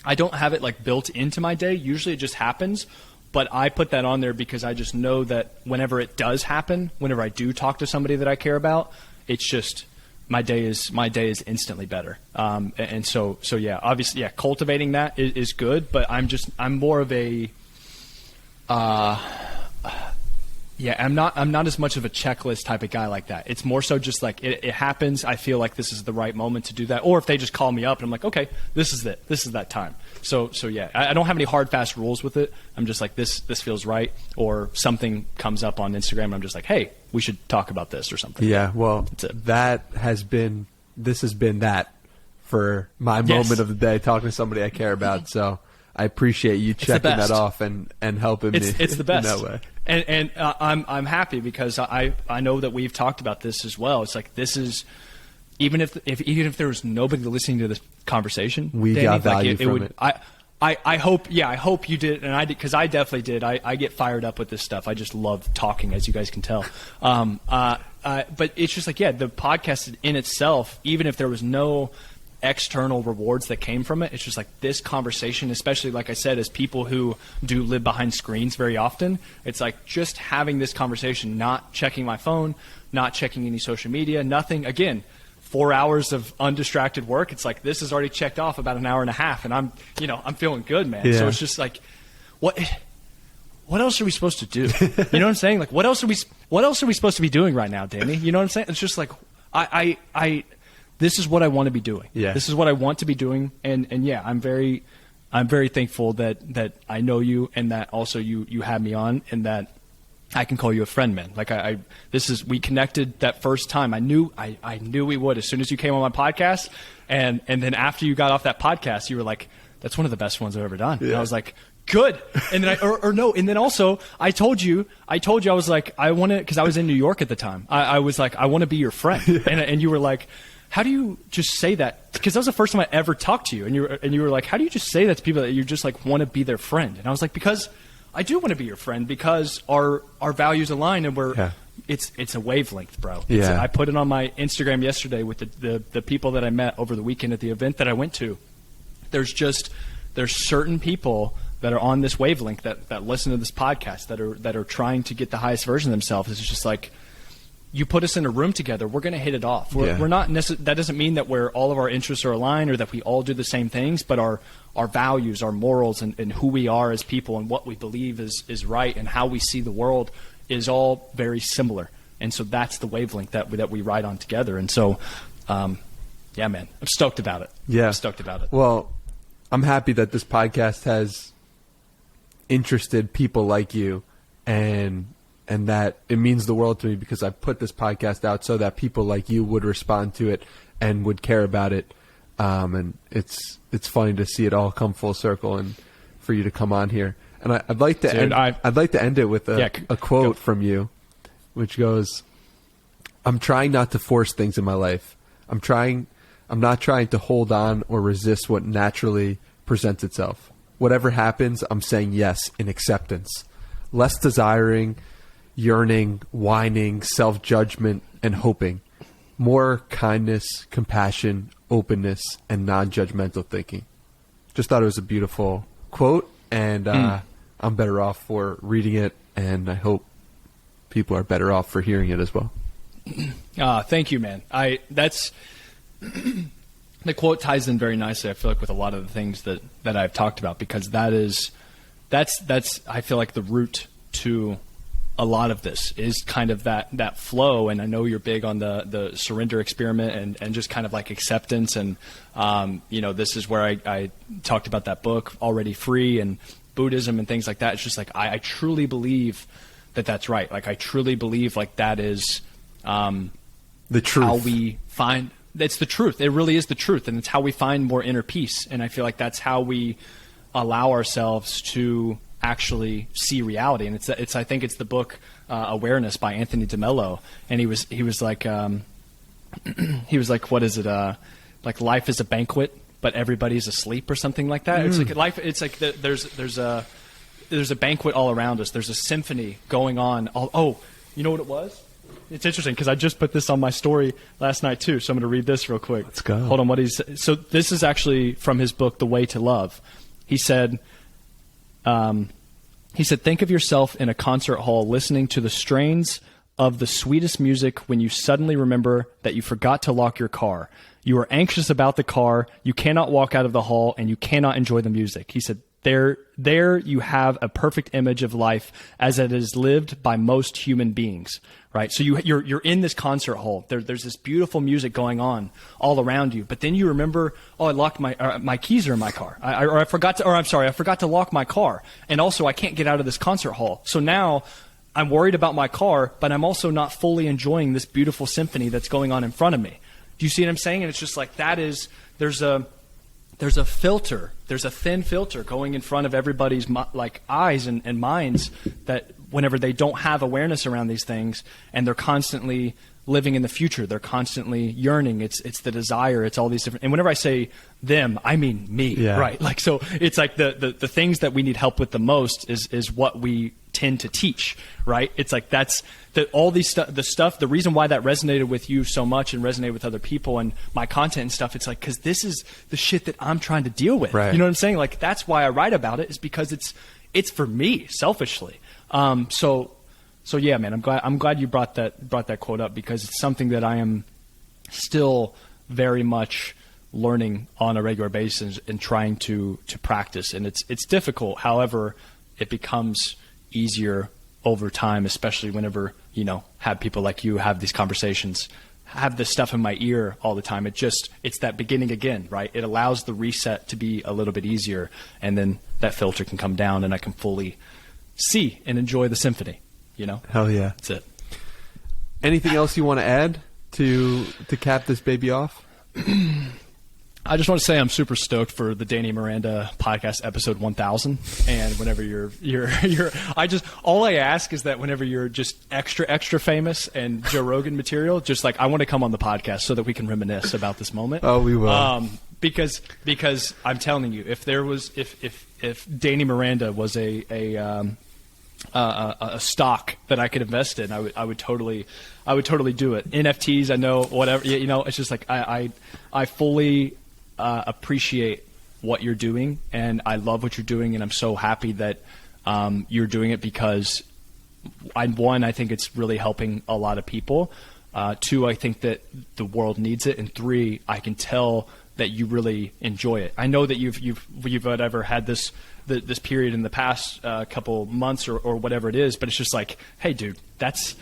I don't have it like built into my day. Usually it just happens. But I put that on there because I just know that whenever it does happen, whenever I do talk to somebody that I care about, it's just my day is instantly better. And so yeah, obviously, yeah, cultivating that is good. But I'm more of a I'm not as much of a checklist type of guy like that. It's more so just like it happens. I feel like this is the right moment to do that. Or if they just call me up and I'm like, okay, this is it. This is that time. So yeah, I don't have any hard, fast rules with it. I'm just like, this feels right. Or something comes up on Instagram and I'm just like, hey, we should talk about this or something. Yeah, well, this has been that for my moment of the day, talking to somebody I care about. So I appreciate you checking that off and helping me. It's the best. In that way. And I'm happy because I know that we've talked about this as well. It's like, this is, even if there was nobody listening to this conversation, we got value from it. I hope you did, and I did, because I definitely did. I get fired up with this stuff. I just love talking, as you guys can tell. But it's just like, yeah, the podcast in itself, even if there was no external rewards that came from it, it's just like this conversation, especially like I said, as people who do live behind screens very often, it's like just having this conversation, not checking my phone, not checking any social media, nothing. Again, 4 hours of undistracted work. It's like, this is already checked off about an hour and a half, and I'm feeling good, man. Yeah. So it's just like, what else are we supposed to do? You know what I'm saying? Like, what else are we supposed to be doing right now, Danny? You know what I'm saying? It's just like, this is what I want to be doing. Yeah. This is what I want to be doing. And yeah, I'm very thankful that I know you, and that also you had me on, and that I can call you a friend, man. Like we connected that first time. I knew we would as soon as you came on my podcast. And then after you got off that podcast, you were like, that's one of the best ones I've ever done. Yeah. And I was like, good. And then and then also I told you, I was like, I want to, because I was in New York at the time. I was like, I want to be your friend. Yeah. And you were like, how do you just say that? Because that was the first time I ever talked to you. And you were like, how do you just say that to people that you just like want to be their friend? And I was like, because I do want to be your friend, because our values align, and it's a wavelength, bro. Yeah. I put it on my Instagram yesterday with the people that I met over the weekend at the event that I went to. There's certain people that are on this wavelength that listen to this podcast that are trying to get the highest version of themselves. It's just like, you put us in a room together, we're going to hit it off. We're not that doesn't mean that all of our interests are aligned or that we all do the same things, but our values, our morals, and who we are as people and what we believe is right and how we see the world is all very similar. And so that's the wavelength that we ride on together. And so, yeah, man, I'm stoked about it. Yeah. I'm stoked about it. Well, I'm happy that this podcast has interested people like you, and that it means the world to me, because I put this podcast out so that people like you would respond to it and would care about it. And it's funny to see it all come full circle and for you to come on here. And I'd like to end it with a quote from you, which goes, "I'm trying not to force things in my life. I'm not trying to hold on or resist what naturally presents itself. Whatever happens, I'm saying yes in acceptance. Less desiring, yearning, whining, self-judgment, and hoping. More kindness, compassion, openness, and non-judgmental thinking." Just thought it was a beautiful quote, and I'm better off for reading it, and I hope people are better off for hearing it as well. Thank you, man. That's the quote ties in very nicely, I feel like, with a lot of the things that I've talked about, because that's I feel like the root to a lot of this is kind of that flow. And I know you're big on the surrender experiment and just kind of like acceptance. And, this is where I talked about that book, Already Free, and Buddhism and things like that. It's just like, I truly believe that's right. Like, I truly believe like that is the truth. How we find, it's the truth. It really is the truth. And it's how we find more inner peace. And I feel like that's how we allow ourselves to actually see reality. And I think it's the book Awareness by Anthony DeMello. And he was like, what is it? Like, life is a banquet, but everybody's asleep, or something like that. It's like life. It's like there's a banquet all around us. There's a symphony going on. Oh, you know what it was? It's interesting because I just put this on my story last night too. So I'm going to read this real quick. Let's go. Hold on. So this is actually from his book, The Way to Love. He said, think of yourself in a concert hall listening to the strains of the sweetest music when you suddenly remember that you forgot to lock your car. You are anxious about the car. You cannot walk out of the hall, and you cannot enjoy the music. He said, there you have a perfect image of life as it is lived by most human beings, right? So you're in this concert hall. There's this beautiful music going on all around you, but then you remember, I locked my keys are in my car. I forgot to lock my car. And also I can't get out of this concert hall. So now I'm worried about my car, but I'm also not fully enjoying this beautiful symphony that's going on in front of me. Do you see what I'm saying? And it's just like, there's a filter. There's a thin filter going in front of everybody's eyes and minds, that whenever they don't have awareness around these things and they're constantly living in the future, they're constantly yearning. It's the desire. It's all these different. And whenever I say them, I mean me, right? Like, so it's like the things that we need help with the most is what we tend to teach, right? It's like all these the reason why that resonated with you so much and resonated with other people and my content and stuff, it's like, because this is the shit that I'm trying to deal with. Right. You know what I'm saying? Like, that's why I write about it, is because it's for me selfishly. So yeah, man, I'm glad you brought that quote up, because it's something that I am still very much learning on a regular basis and trying to practice. And it's difficult. However, it becomes easier over time, especially whenever, have people like you have these conversations, have this stuff in my ear all the time. It's that beginning again, right? It allows the reset to be a little bit easier, and then that filter can come down and I can fully see and enjoy the symphony, Hell yeah. That's it. Anything else you want to add to cap this baby off? I just want to say I'm super stoked for the Danny Miranda podcast episode 1000. And whenever all I ask is that whenever you're just extra famous and Joe Rogan material, just like, I want to come on the podcast so that we can reminisce about this moment. Oh, we will. Because I'm telling you, if Danny Miranda was a stock that I could invest in, I would totally do it. NFTs, I know, whatever, you know, it's just like, I fully appreciate what you're doing, and I love what you're doing, and I'm so happy that you're doing it, because I think it's really helping a lot of people. 2, I think that the world needs it, and 3, I can tell that you really enjoy it. I know that you've whatever had this period in the past couple months or whatever it is, but it's just like, hey, dude, that's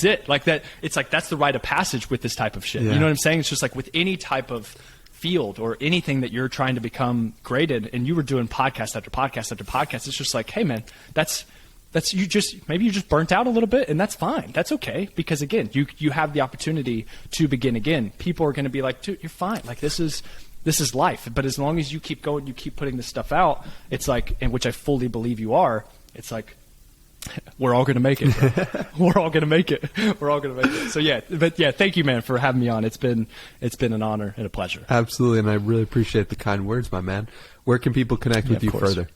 it. Like that, it's like that's the rite of passage with this type of shit. Yeah. You know what I'm saying? It's just like with any type of field or anything that you're trying to become great in, and you were doing podcast after podcast after podcast. It's just like, hey, man, that's maybe you just burnt out a little bit, and that's fine. That's okay, because again, you have the opportunity to begin again. People are going to be like, dude, you're fine. Like this is life. But as long as you keep going, you keep putting this stuff out, it's like, and which I fully believe you are, it's like, we're all going to make it. We're all going to make it. We're all going to make it. So yeah, thank you, man, for having me on. It's been an honor and a pleasure. Absolutely. And I really appreciate the kind words, my man. Where can people connect with you further?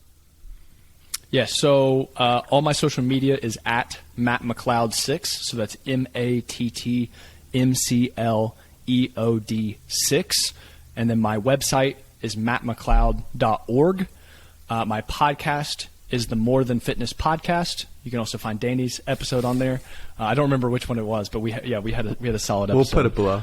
Yeah, so all my social media is at Matt McLeod 6. So that's MattMcleod 6. And then my website is mattmcleod.org. My podcast is the More Than Fitness podcast. You can also find Danny's episode on there. I don't remember which one it was, but we had a solid episode. We'll put it below.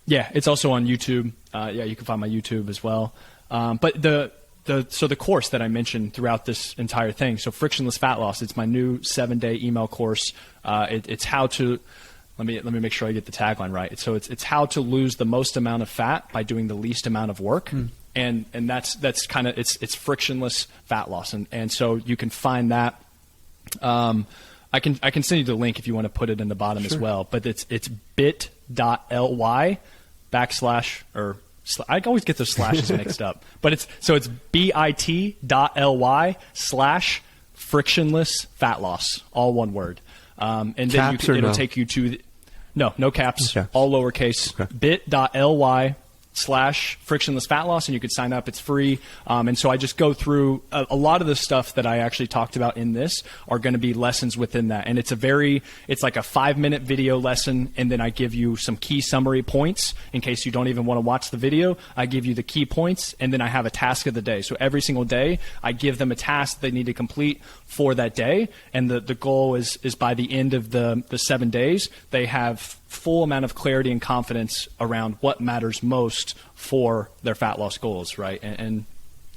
Yeah, it's also on YouTube. You can find my YouTube as well. But the course that I mentioned throughout this entire thing, so Frictionless Fat Loss, it's my new 7-day email course. It's how to, let me make sure I get the tagline right. So it's how to lose the most amount of fat by doing the least amount of work. And that's kind of, it's frictionless fat loss. And so you can find that. I can send you the link if you want to put it in the bottom as well, but it's bit.ly / or I always get those slashes mixed up, but it's bit.ly / frictionless fat loss, all one word. And then it'll take you to no caps, all lowercase, bit.ly / frictionless fat loss, and you could sign up. It's free. And so I just go through a lot of the stuff that I actually talked about in this are going to be lessons within that. And it's like a 5-minute video lesson. And then I give you some key summary points in case you don't even want to watch the video. I give you the key points, and then I have a task of the day. So every single day I give them a task they need to complete for that day. And the goal is by the end of the 7 days, they have full amount of clarity and confidence around what matters most for their fat loss goals, right? And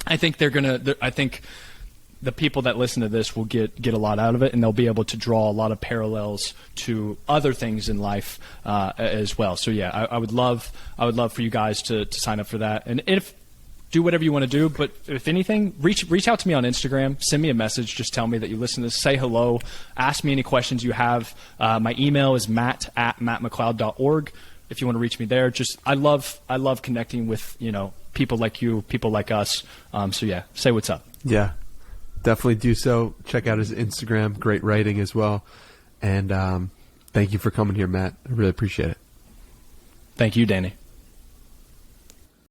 I think I think the people that listen to this will get a lot out of it, and they'll be able to draw a lot of parallels to other things in life as well. So yeah, I would love for you guys to sign up for that. And if do whatever you want to do, but if anything, reach out to me on Instagram, send me a message, just tell me that you listen to this, say hello, ask me any questions you have. My email is matt@mattmcleod.org. If you want to reach me there, I love connecting with, people like you, people like us. So yeah, say what's up. Yeah, definitely do so. Check out his Instagram, great writing as well. And thank you for coming here, Matt. I really appreciate it. Thank you, Danny.